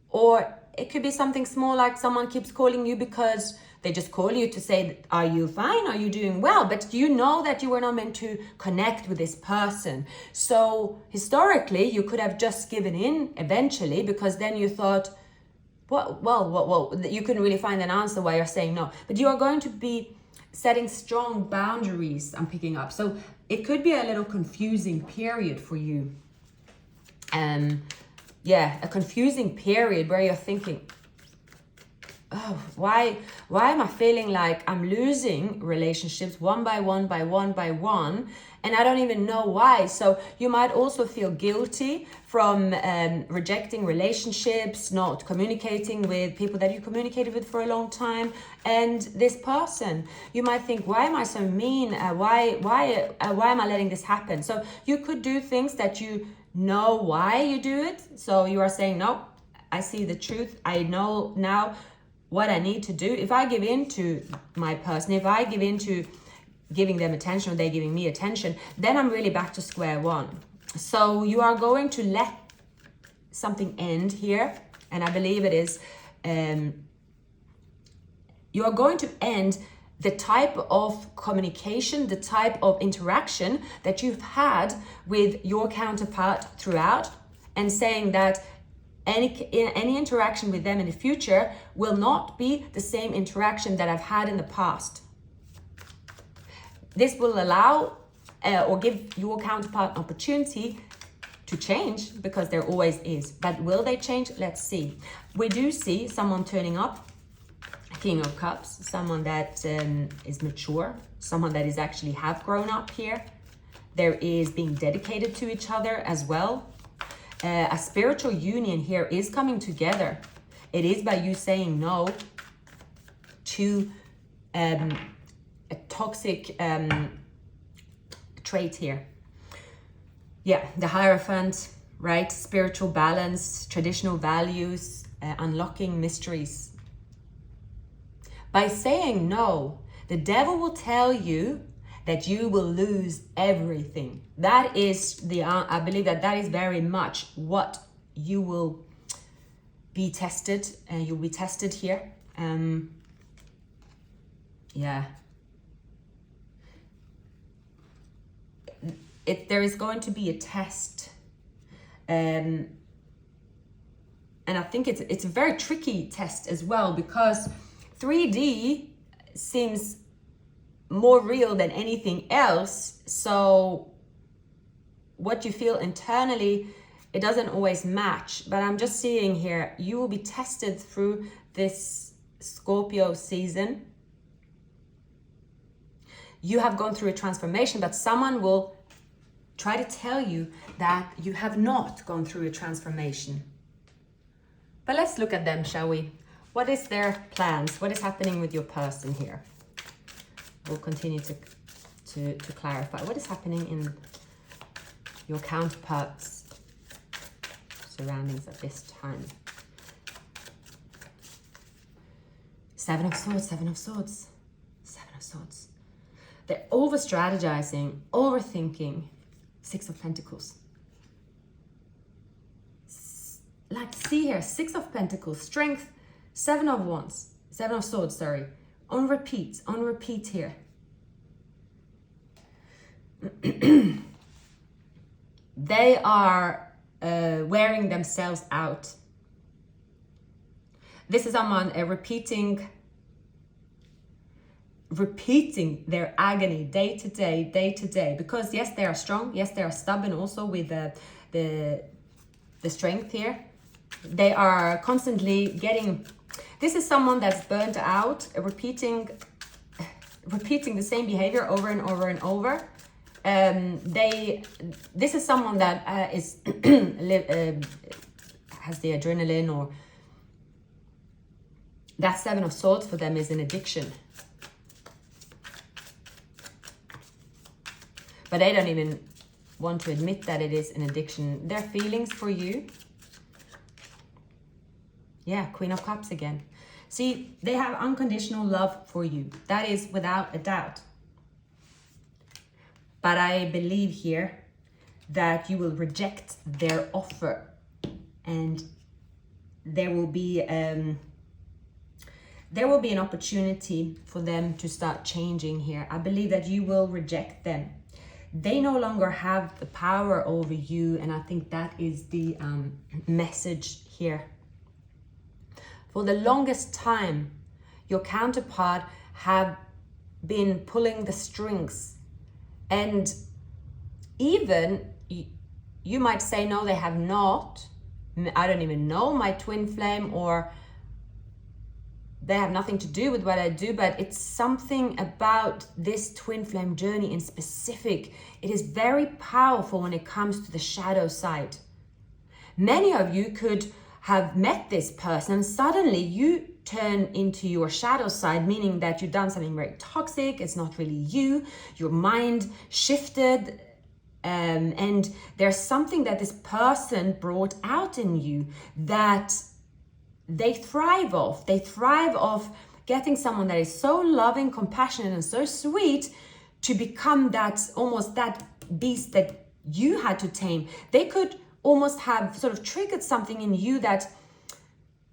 Or it could be something small, like someone keeps calling you because they just call you to say, are you fine? Are you doing well? But you know that you were not meant to connect with this person. So historically, you could have just given in eventually, because then you thought, well, you couldn't really find an answer why you're saying no. But you are going to be setting strong boundaries, I'm picking up. So it could be a little confusing period for you. A confusing period where you're thinking, oh, why am I feeling like I'm losing relationships one by one, and I don't even know why. So you might also feel guilty from rejecting relationships, not communicating with people that you communicated with for a long time. And this person, you might think, why am I so mean? Why am I letting this happen? So you could do things that you know why you do it. So you are saying, no, I see the truth. I know now what I need to do. If I give in to my person, if I give in to giving them attention, or they giving me attention, then I'm really back to square one. So you are going to let something end here. And I believe it is, you are going to end the type of communication, the type of interaction that you've had with your counterpart throughout, and saying that any interaction with them in the future will not be the same interaction that I've had in the past. This will allow or give your counterpart an opportunity to change, because there always is. But will they change? Let's see. We do see someone turning up, King of Cups, someone that is mature, someone that is actually have grown up here. There is being dedicated to each other as well. A spiritual union here is coming together. It is by you saying no to a toxic trait here. Yeah, the Hierophant, right? Spiritual balance, traditional values, unlocking mysteries. By saying no, the devil will tell you that you will lose everything. That is I believe that is very much what you will be tested, and you'll be tested here. Yeah. There is going to be a test. And I think it's a very tricky test as well, because 3D seems more real than anything else. So what you feel internally, it doesn't always match. But I'm just seeing here, you will be tested through this Scorpio season. You have gone through a transformation, but someone will try to tell you that you have not gone through a transformation. But let's look at them, shall we? What is their plans? What is happening with your person here? We'll continue to clarify. What is happening in your counterparts' surroundings at this time? Seven of Swords, Seven of Swords, Seven of Swords. They're over-strategizing, overthinking. Six of Pentacles. Like, see here, Six of Pentacles, Strength, Seven of Wands, Seven of Swords, sorry. On repeat here. They are wearing themselves out. This is someone repeating their agony day to day, because yes, they are strong, yes, they are stubborn also with the strength here. They are constantly getting, this is someone that's burnt out, repeating the same behavior over and over and over. This is someone that is has the adrenaline, or that Seven of Swords for them is an addiction. But they don't even want to admit that it is an addiction. Their feelings for you. Yeah, Queen of Cups again. See, they have unconditional love for you. That is without a doubt. But I believe here that you will reject their offer. And there will be an opportunity for them to start changing here. I believe that you will reject them. They no longer have the power over you, and I think that is the message here. For the longest time, your counterpart have been pulling the strings, and even you might say, no, they have not. I don't even know my twin flame, or they have nothing to do with what I do, but it's something about this twin flame journey in specific. It is very powerful when it comes to the shadow side. Many of you could have met this person and suddenly you turn into your shadow side, meaning that you've done something very toxic. It's not really you. Your mind shifted, and there's something that this person brought out in you that they thrive off. They thrive off getting someone that is so loving, compassionate, and so sweet to become that, almost that beast that you had to tame. They could almost have sort of triggered something in you that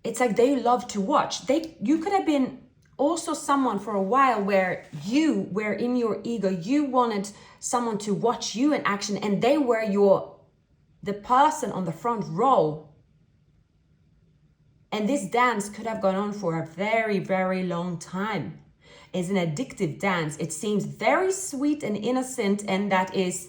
it's like they love to watch. You could have been also someone for a while where you were in your ego, you wanted someone to watch you in action, and they were the person on the front row. And this dance could have gone on for a very, very long time. It's an addictive dance. It seems very sweet and innocent, and that is,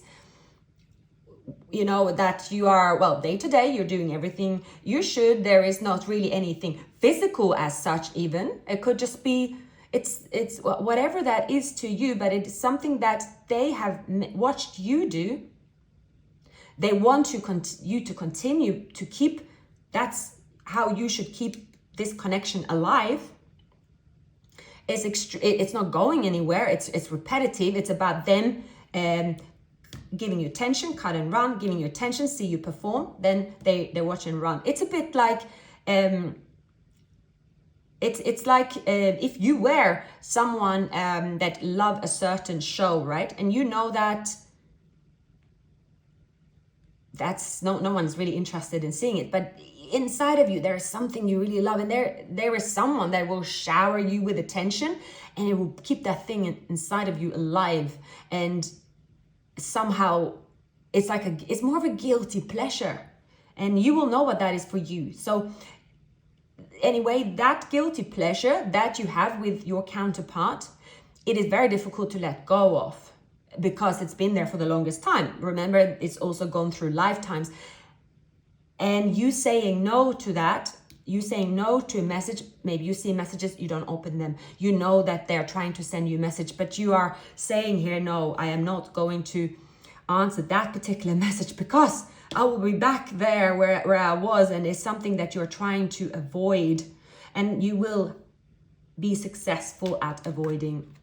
you know, that you are, well, day to day, you're doing everything you should. There is not really anything physical as such even. It could just be, it's whatever that is to you, but it's something that they have watched you do. They want you to continue to keep, that's how you should keep this connection alive. it's not going anywhere. It's repetitive. It's about them giving you attention, cut and run, giving you attention, see you perform, then they watch and run. It's a bit like it's like if you were someone that love a certain show, right? And you know that's no one's really interested in seeing it, but inside of you there is something you really love, and there is someone that will shower you with attention, and it will keep that thing inside of you alive. And somehow it's more of a guilty pleasure, and you will know what that is for you. So anyway, that guilty pleasure that you have with your counterpart, it is very difficult to let go of because it's been there for the longest time. Remember, it's also gone through lifetimes. And you saying no to that, you saying no to a message, maybe you see messages, you don't open them. You know that they're trying to send you a message, but you are saying here, no, I am not going to answer that particular message because I will be back there where I was, and it's something that you're trying to avoid, and you will be successful at avoiding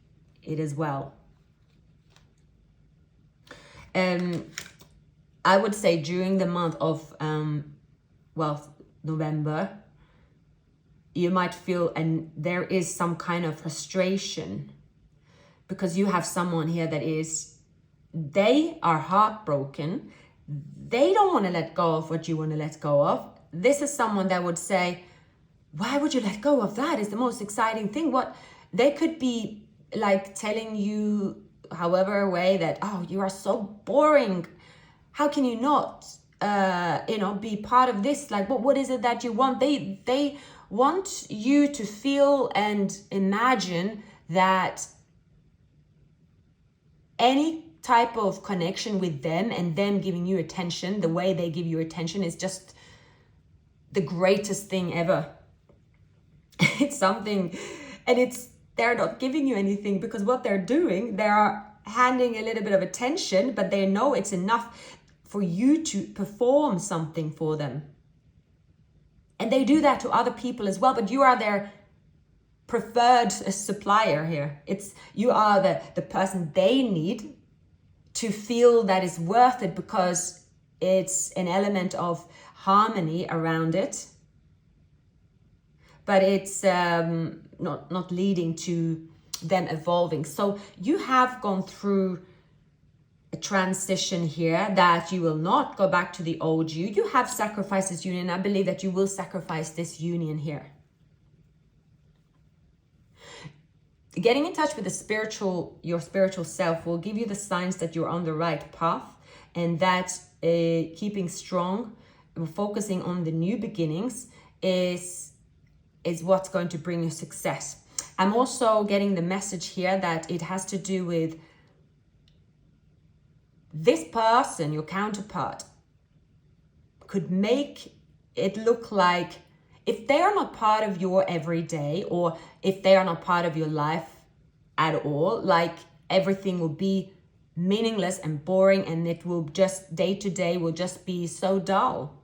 it as well. I would say during the month of November, you might feel, and there is some kind of frustration because you have someone here that they are heartbroken. They don't want to let go of what you want to let go of. This is someone that would say, why would you let go of that? It's the most exciting thing. What they could be like telling you, however way, that, oh, you are so boring. How can you not, be part of this? Like, what is it that you want? They want you to feel and imagine that any type of connection with them and them giving you attention, the way they give you attention, is just the greatest thing ever. It's something, and they're not giving you anything because what they're doing, they are handing a little bit of attention, but they know it's enough for you to perform something for them. And they do that to other people as well, but you are their preferred supplier here. You are the person they need to feel that it's worth it, because it's an element of harmony around it, but it's not leading to them evolving. So you have gone through a transition here that you will not go back to the old you. You have sacrificed this union. I believe that you will sacrifice this union here. Getting in touch with your spiritual self will give you the signs that you're on the right path, and that keeping strong, focusing on the new beginnings is what's going to bring you success. I'm also getting the message here that it has to do with this person, your counterpart, could make it look like if they are not part of your everyday, or if they are not part of your life at all, like everything will be meaningless and boring, and it will just day to day will just be so dull.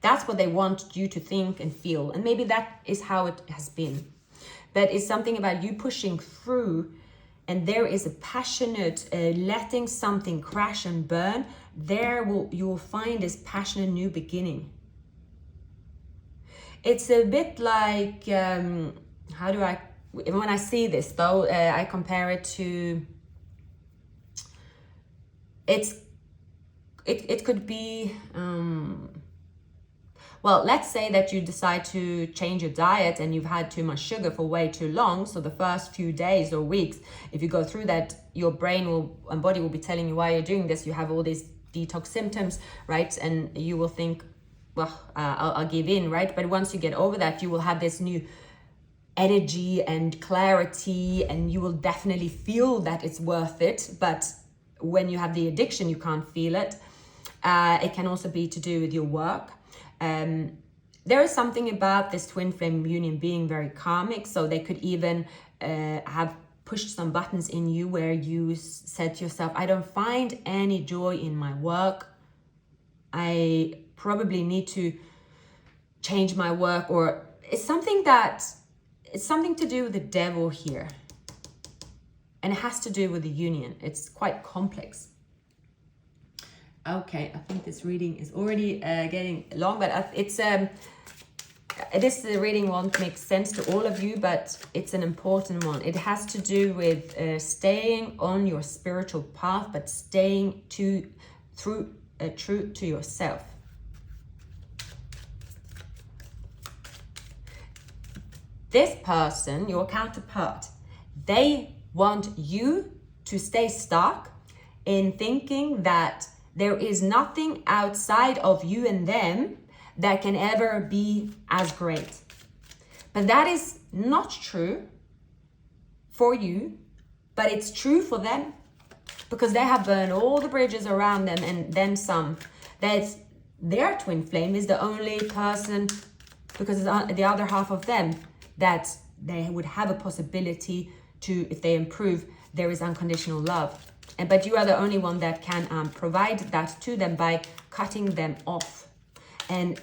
That's what they want you to think and feel. And maybe that is how it has been. But it's something about you pushing through, and there is a passionate letting something crash and burn. You will find this passionate new beginning. It's a bit like, when I see this though, I compare it to, it could be, well, let's say that you decide to change your diet and you've had too much sugar for way too long. So the first few days or weeks, if you go through that, your brain and body will be telling you why you're doing this. You have all these detox symptoms, right? And you will think, well, I'll give in, right? But once you get over that, you will have this new energy and clarity, and you will definitely feel that it's worth it. But when you have the addiction, you can't feel it. It can also be to do with your work. There is something about this twin flame union being very karmic, so they could even have pushed some buttons in you where you said to yourself, I don't find any joy in my work. I probably need to change my work, or it's something that it's something to do with the devil here. And it has to do with the union. It's quite complex. Okay, I think this reading is already getting long, but this reading won't make sense to all of you, but it's an important one. It has to do with staying on your spiritual path, but staying true to yourself. This person, your counterpart, they want you to stay stuck in thinking that there is nothing outside of you and them that can ever be as great. But that is not true for you, but it's true for them, because they have burned all the bridges around them and then some. That their twin flame is the only person, because the other half of them, that they would have a possibility to, if they improve, there is unconditional love. But you are the only one that can provide that to them by cutting them off and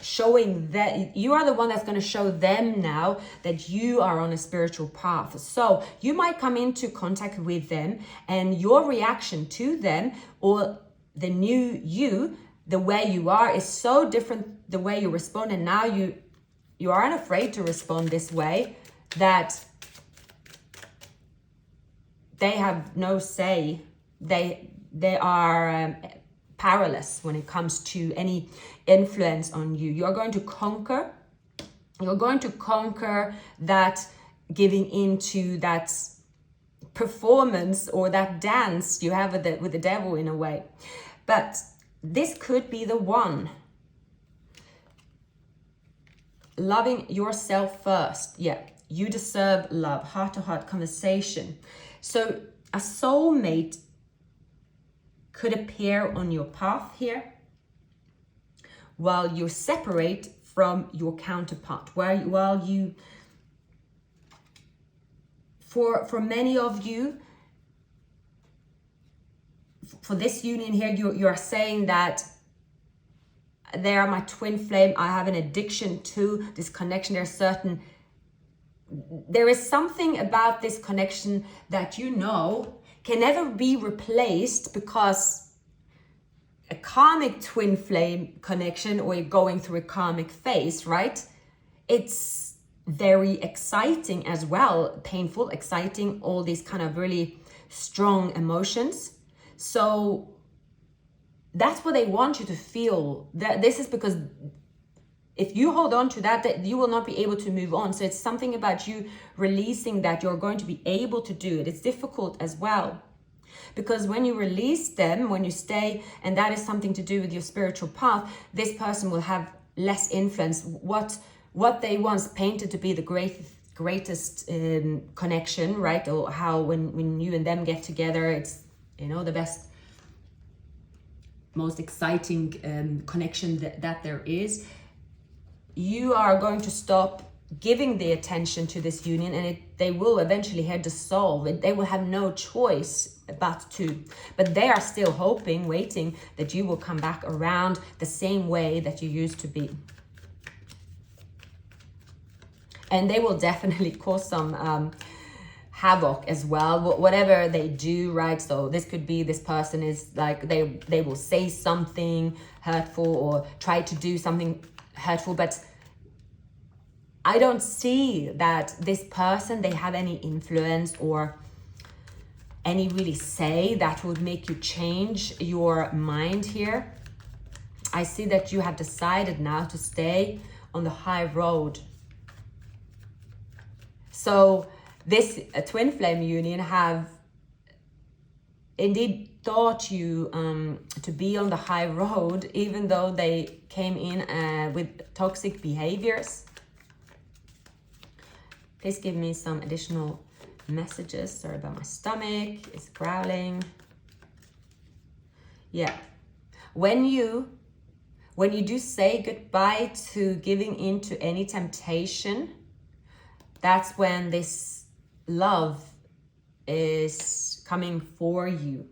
showing that you are the one that's going to show them now that you are on a spiritual path. So you might come into contact with them, and your reaction to them or the new you, the way you are, is so different the way you respond. And now you aren't afraid to respond this way, that they have no say. They are powerless when it comes to any influence on you. You're going to conquer. You're going to conquer that giving into that performance or that dance you have with the devil in a way. But this could be the one. Loving yourself first. Yeah, you deserve love. Heart-to-heart conversation. So a soulmate could appear on your path here while you separate from your counterpart. While you, for many of you, for this union here, you are saying that they are my twin flame. I have an addiction to this connection. There is something about this connection that you know can never be replaced, because a karmic twin flame connection, or you're going through a karmic phase, right? It's very exciting as well, painful, exciting, all these kind of really strong emotions. So that's what they want you to feel. That this is because if you hold on to that you will not be able to move on. So it's something about you releasing that you're going to be able to do it. It's difficult as well, because when you release them, when you stay, and that is something to do with your spiritual path, this person will have less influence. What they once painted to be the greatest connection, right? Or how when you and them get together, it's, the best, most exciting connection that there is. You are going to stop giving the attention to this union, and they will eventually dissolve. They will have no choice but to. But they are still hoping, waiting that you will come back around the same way that you used to be. And they will definitely cause some havoc as well, whatever they do, right? So this could be, this person is like, they will say something hurtful or try to do something hurtful, but I don't see that this person, they have any influence or any really say that would make you change your mind here. I see that you have decided now to stay on the high road. So this twin flame union have indeed taught you to be on the high road, even though they came in with toxic behaviors. Please give me some additional messages. Sorry about my stomach, it's growling. Yeah, when you do say goodbye to giving in to any temptation, that's when this love is coming for you.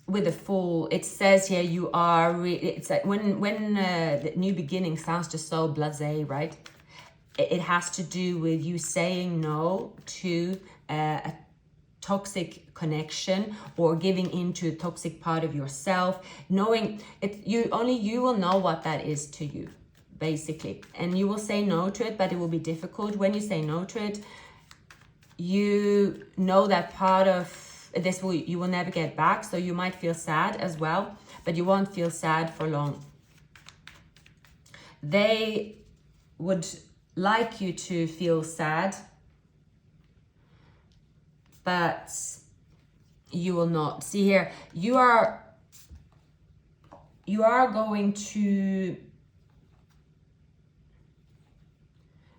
with the Fool, it says here you are, it's like when the new beginning sounds just so blasé, right? It has to do with you saying no to a toxic connection, or giving into a toxic part of yourself, knowing it, only you will know what that is to you, basically. And you will say no to it, but it will be difficult. When you say no to it, you know that part of this you will never get back, so you might feel sad as well, but you won't feel sad for long. They would like you to feel sad, but you will not. See here, you are going to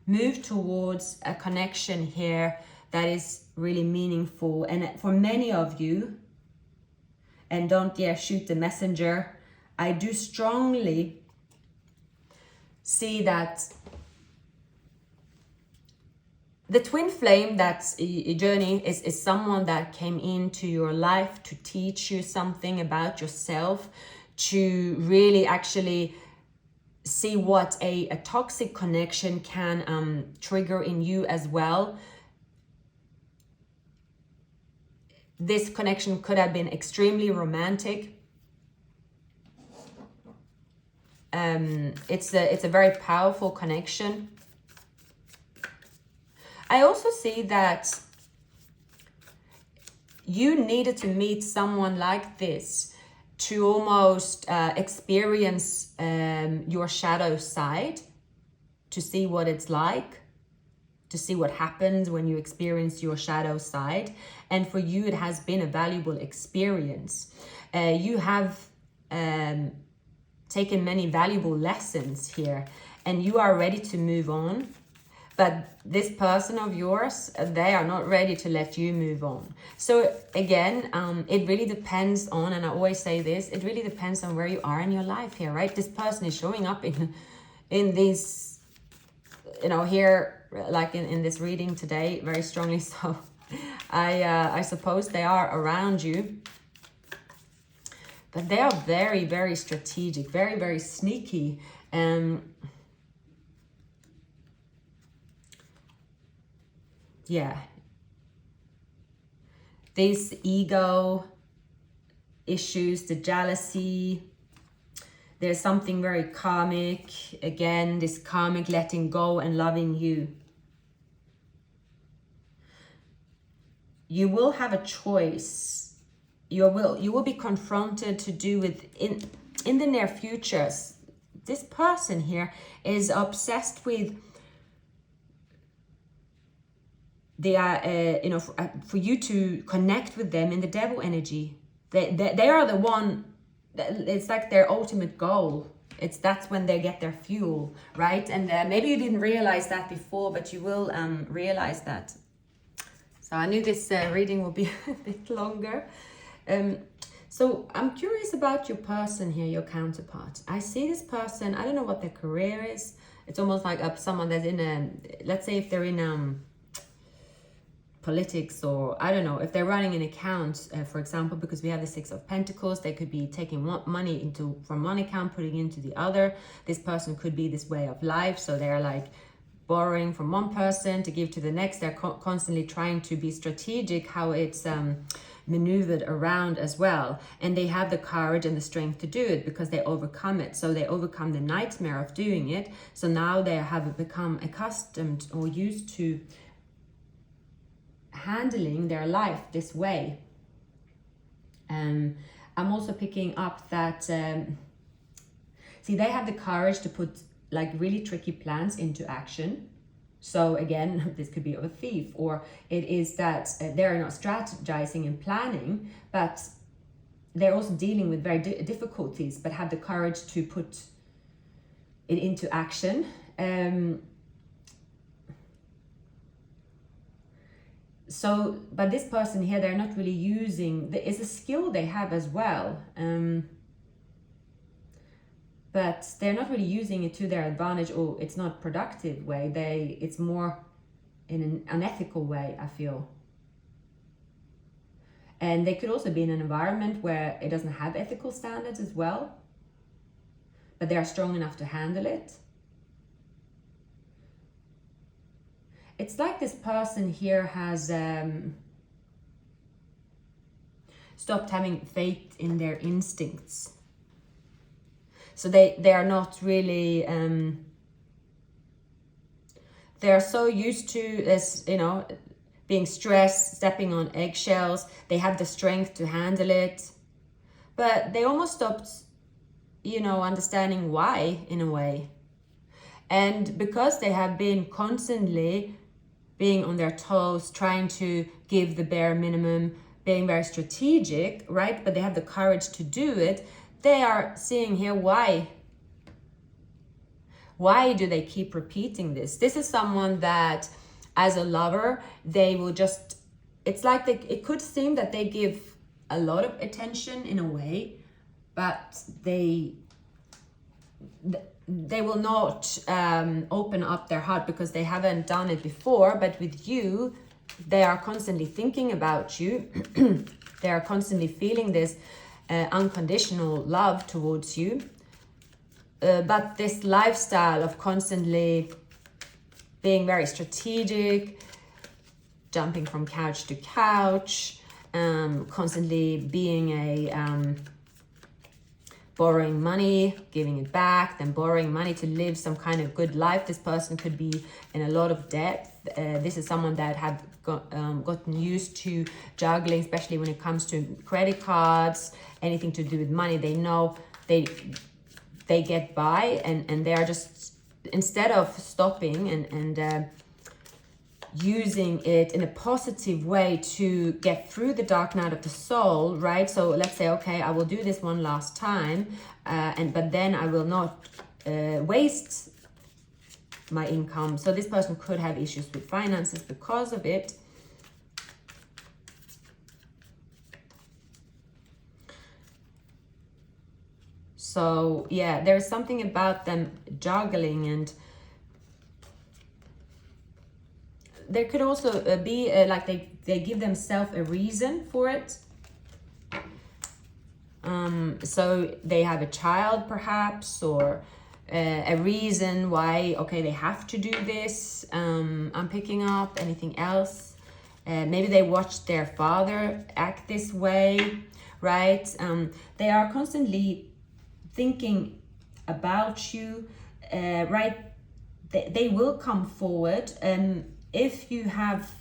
move towards a connection here that is really meaningful. And for many of you, and don't shoot the messenger, I do strongly see that the twin flame, that's a journey, is someone that came into your life to teach you something about yourself, to really actually see what a toxic connection can trigger in you as well. This connection could have been extremely romantic. It's a very powerful connection. I also see that you needed to meet someone like this to almost experience your shadow side, to see what it's like, to see what happens when you experience your shadow side. And for you, it has been a valuable experience. You have taken many valuable lessons here, and you are ready to move on. But this person of yours, they are not ready to let you move on. So again, it really depends on, and I always say this, it really depends on where you are in your life here, right? This person is showing up in these, here, like in this reading today, very strongly. So I suppose they are around you. But they are very, very strategic, very, very sneaky. Yeah, these ego issues, the jealousy, there's something very karmic. Again, this karmic letting go and loving you. You will have a choice. You will be confronted to do with in the near future. This person here is obsessed with for you to connect with them in the devil energy. They are the one, it's like their ultimate goal. That's when they get their fuel, right? And maybe you didn't realize that before, but you will realize that. So I knew this reading will be a bit longer. So I'm curious about your person here, your counterpart. I see this person, I don't know what their career is. It's almost like someone that's in let's say if they're in politics, or I don't know, if they're running an account, for example, because we have the Six of Pentacles, they could be taking money from one account, putting into the other. This person could be this way of life, so they're like borrowing from one person to give to the next. They're constantly trying to be strategic how it's maneuvered around as well, and they have the courage and the strength to do it because they overcome it. So they overcome the nightmare of doing it, so now they have become accustomed or used to handling their life this way. I'm also picking up that see, they have the courage to put like really tricky plans into action. So again, this could be of a thief, or it is that they're not strategizing and planning, but they're also dealing with very difficulties, but have the courage to put it into action. So, but this person here, they're not really using, it's a skill they have as well. But they're not really using it to their advantage, or it's not productive way. It's more in an unethical way, I feel. And they could also be in an environment where it doesn't have ethical standards as well, but they are strong enough to handle it. It's like this person here has stopped having faith in their instincts. So they are not really, they are so used to this, you know, being stressed, stepping on eggshells. They have the strength to handle it, but they almost stopped, you know, understanding why, in a way. And because they have been constantly being on their toes, trying to give the bare minimum, being very strategic, right? But they have the courage to do it. They are seeing here why. Why do they keep repeating this? This is someone that, as a lover, they will just, it's like it could seem that they give a lot of attention in a way, but they will not open up their heart because they haven't done it before. But with you, they are constantly thinking about you. They are constantly feeling this unconditional love towards you. But this lifestyle of constantly being very strategic, jumping from couch to couch, constantly being a borrowing money, giving it back, then borrowing money to live some kind of good life. This person could be in a lot of debt. This is someone that have gotten used to juggling, especially when it comes to credit cards, anything to do with money. They know they get by, and they are just, instead of stopping and using it in a positive way to get through the dark night of the soul, right? So let's say, okay, I will do this one last time, but then I will not waste my income. So this person could have issues with finances because of it. So yeah, there's something about them juggling, and there could also be like they give themselves a reason for it. So they have a child perhaps, or a reason why, okay, they have to do this. I'm picking up anything else. Maybe they watched their father act this way, right? They are constantly thinking about you, right? They will come forward. If you have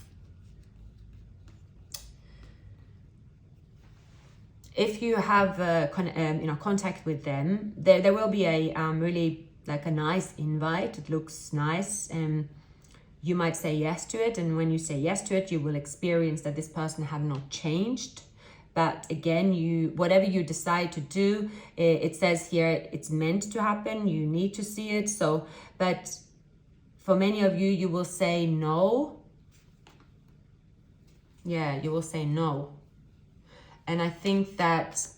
contact with them, there will be a really like a nice invite. It looks nice, and you might say yes to it. And when you say yes to it, you will experience that this person have not changed. But again, whatever you decide to do, it says here it's meant to happen. You need to see it. So, but for many of you, you will say no. Yeah, you will say no. And I think that,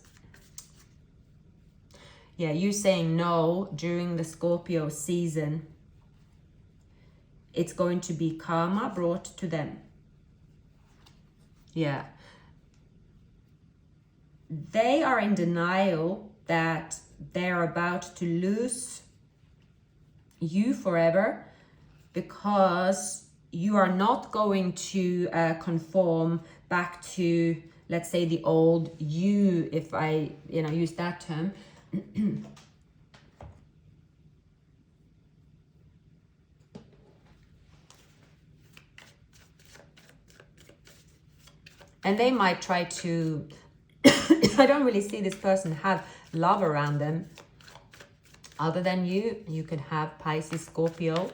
yeah, you saying no during the Scorpio season, it's going to be karma brought to them. Yeah. They are in denial that they're about to lose you forever, because you are not going to conform back to, let's say, the old you, if I use that term. And they might try to I don't really see this person have love around them other than you. You could have Pisces, Scorpio,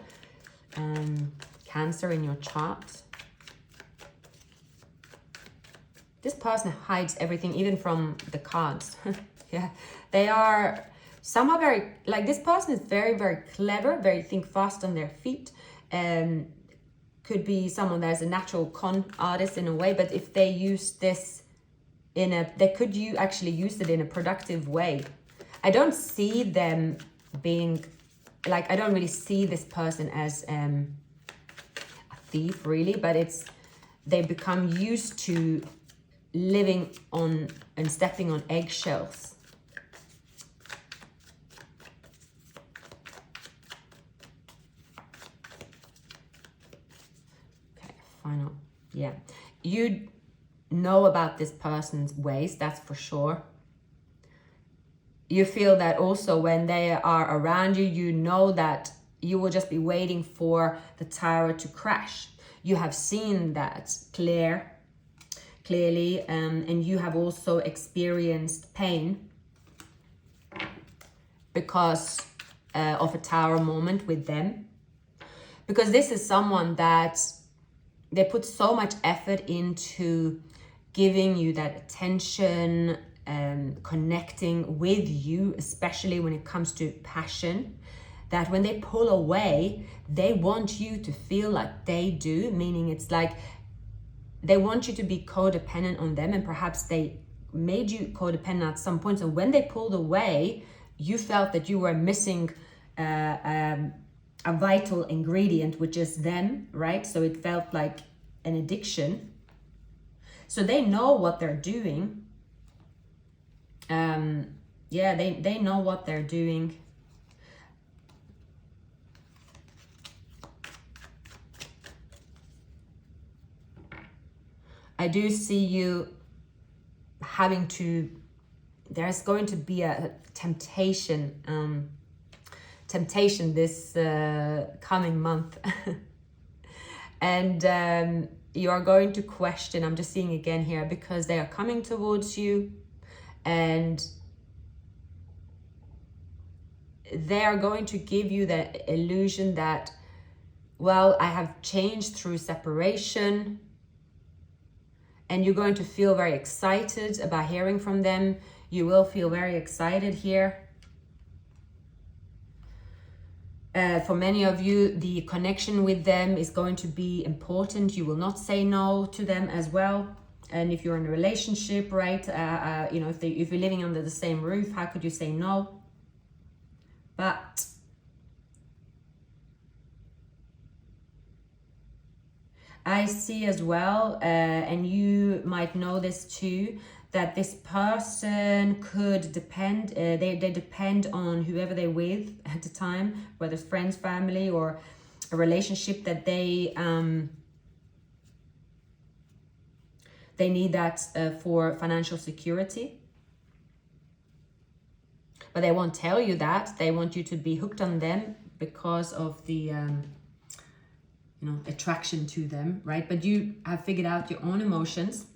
Cancer in your chart. This person hides everything, even from the cards. Yeah, they are somehow very, like, this person is very, very clever, very think fast on their feet. Could be someone that's a natural con artist in a way, but if they use this they could actually use it in a productive way. I don't see them being, like, I don't really see this person as a thief really, but they become used to living on and stepping on eggshells. Okay, final. Yeah. You know about this person's ways, that's for sure. You feel that also when they are around you, you know that you will just be waiting for the tower to crash. You have seen that clearly, and you have also experienced pain because of a tower moment with them. Because this is someone that they put so much effort into giving you that attention, connecting with you, especially when it comes to passion, that when they pull away, they want you to feel like they do, meaning it's like they want you to be codependent on them, and perhaps they made you codependent at some point. So when they pulled away, you felt that you were missing a vital ingredient, which is them, right? So it felt like an addiction. So they know what they're doing. Yeah, they know what they're doing. I do see you having to, there's going to be a temptation this coming month. And you are going to question, I'm just seeing again here, because they are coming towards you and they are going to give you the illusion that, well, I have changed through separation. And you're going to feel very excited about hearing from them. You will feel very excited here. For many of you, the connection with them is going to be important. You will not say no to them as well. And if you're in a relationship, right, you know, if you're living under the same roof, how could you say no? But I see as well, and you might know this too, that this person could depend, they depend on whoever they're with at the time, whether it's friends, family, or a relationship, that they need that for financial security. But they won't tell you that. They want you to be hooked on them because of the attraction to them, right? But you have figured out your own emotions,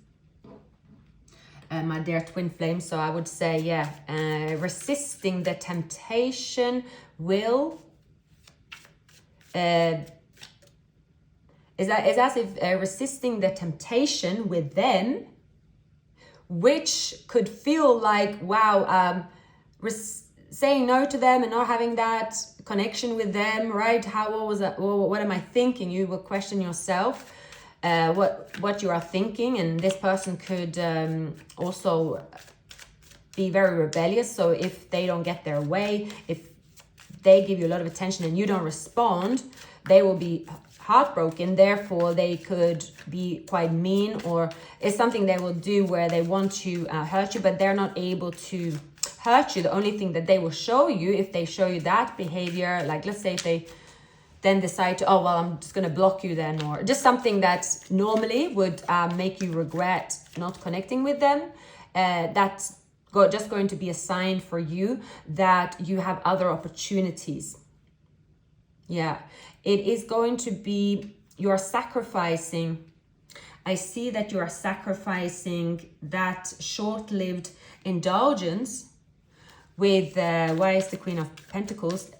my dear twin flames. So I would say, yeah, resisting the temptation will is as if resisting the temptation with them, which could feel like, wow, saying no to them and not having that connection with them, right? What was that? What am I thinking? You will question yourself, what you are thinking, and this person could also be very rebellious. So if they don't get their way, if they give you a lot of attention and you don't respond, they will be heartbroken. Therefore, they could be quite mean, or it's something they will do where they want to hurt you, but they're not able to hurt you. The only thing that they will show you, if they show you that behavior, like let's say if they then decide to, oh, well, I'm just going to block you then, or just something that normally would make you regret not connecting with them, that's just going to be a sign for you that you have other opportunities. Yeah, it is going to be, you're sacrificing. I see that you are sacrificing that short-lived indulgence with, why is the Queen of Pentacles?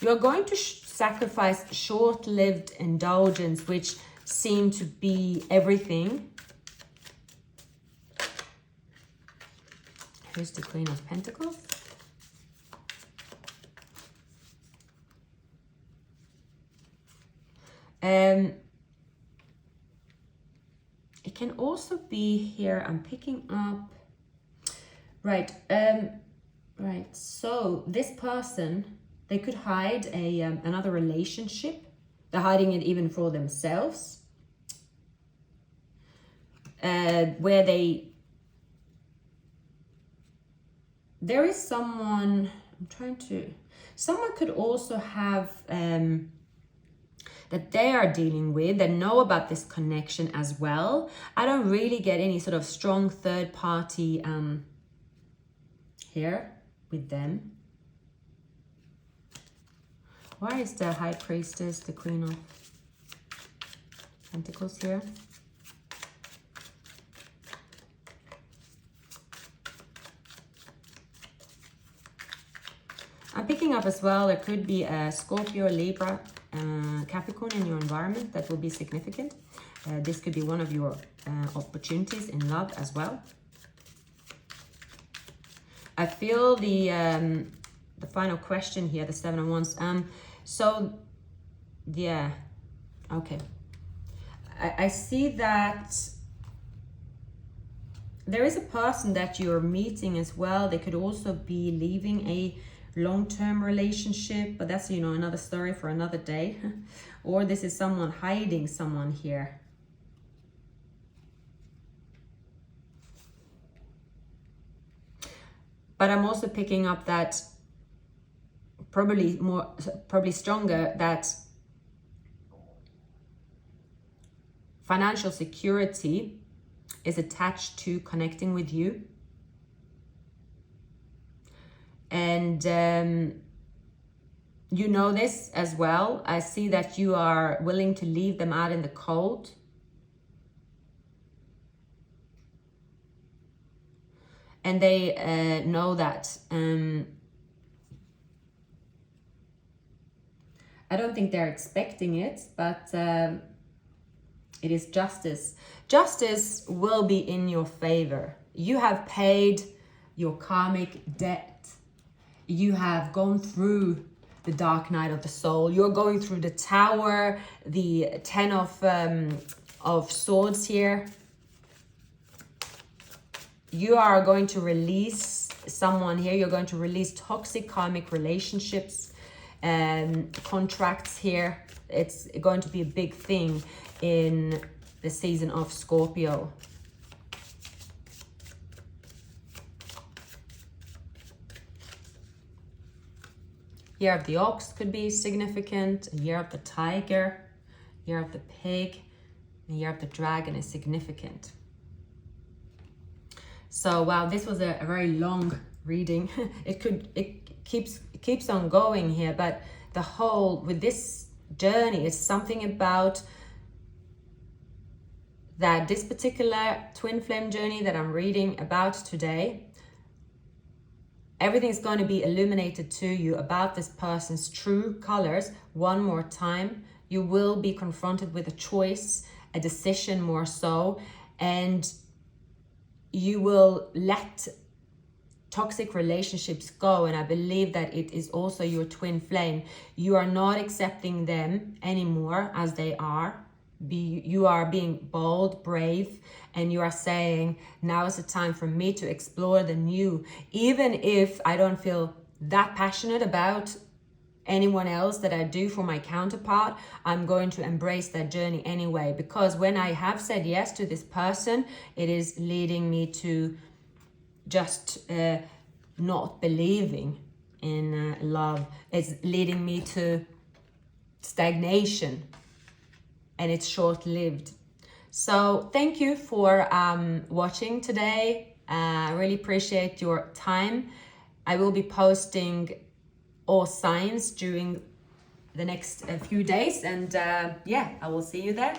You're going to sacrifice short-lived indulgence, which seem to be everything. Here's the Queen of Pentacles. It can also be here, I'm picking up, right, right, so this person, they could hide another relationship. They're hiding it even for themselves, where they there is someone, someone could also have, that they are dealing with, that know about this connection as well. I don't really get any sort of strong third party here with them. Why is the High Priestess, the Queen of Pentacles here? I'm picking up as well, there could be a Scorpio, Libra, Capricorn in your environment that will be significant. This could be one of your opportunities in love as well. I feel the final question here, the Seven of Wands. So, yeah, okay. I see that there is a person that you're meeting as well. They could also be leaving a long-term relationship, but that's, you know, another story for another day. Or this is someone hiding someone here. But I'm also picking up that probably stronger, that financial security is attached to connecting with you. And you know this as well. I see that you are willing to leave them out in the cold. And they know that. I don't think they're expecting it, but it is justice. Justice will be in your favor. You have paid your karmic debt. You have gone through the dark night of the soul. You're going through the Tower, the Ten of Swords here. You are going to release someone here. You're going to release toxic karmic relationships and contracts here. It's going to be a big thing in the season of Scorpio. Year of the Ox could be significant. Year of the Tiger, Year of the Pig, and Year of the Dragon is significant. So wow, this was a very long reading. It keeps on going here, but the whole with this journey is something about that this particular twin flame journey that I'm reading about today. Everything's going to be illuminated to you about this person's true colors one more time. You will be confronted with a choice, a decision more so, and you will let toxic relationships go. And I believe that it is also your twin flame. You are not accepting them anymore as they are. You are being bold, brave, and you are saying, now is the time for me to explore the new. Even if I don't feel that passionate about anyone else that I do for my counterpart, I'm going to embrace that journey anyway. Because when I have said yes to this person, it is leading me to just not believing in love. It's leading me to stagnation. And it's short-lived. So thank you for watching today. I really appreciate your time. I will be posting all signs during the next few days, and yeah, I will see you there.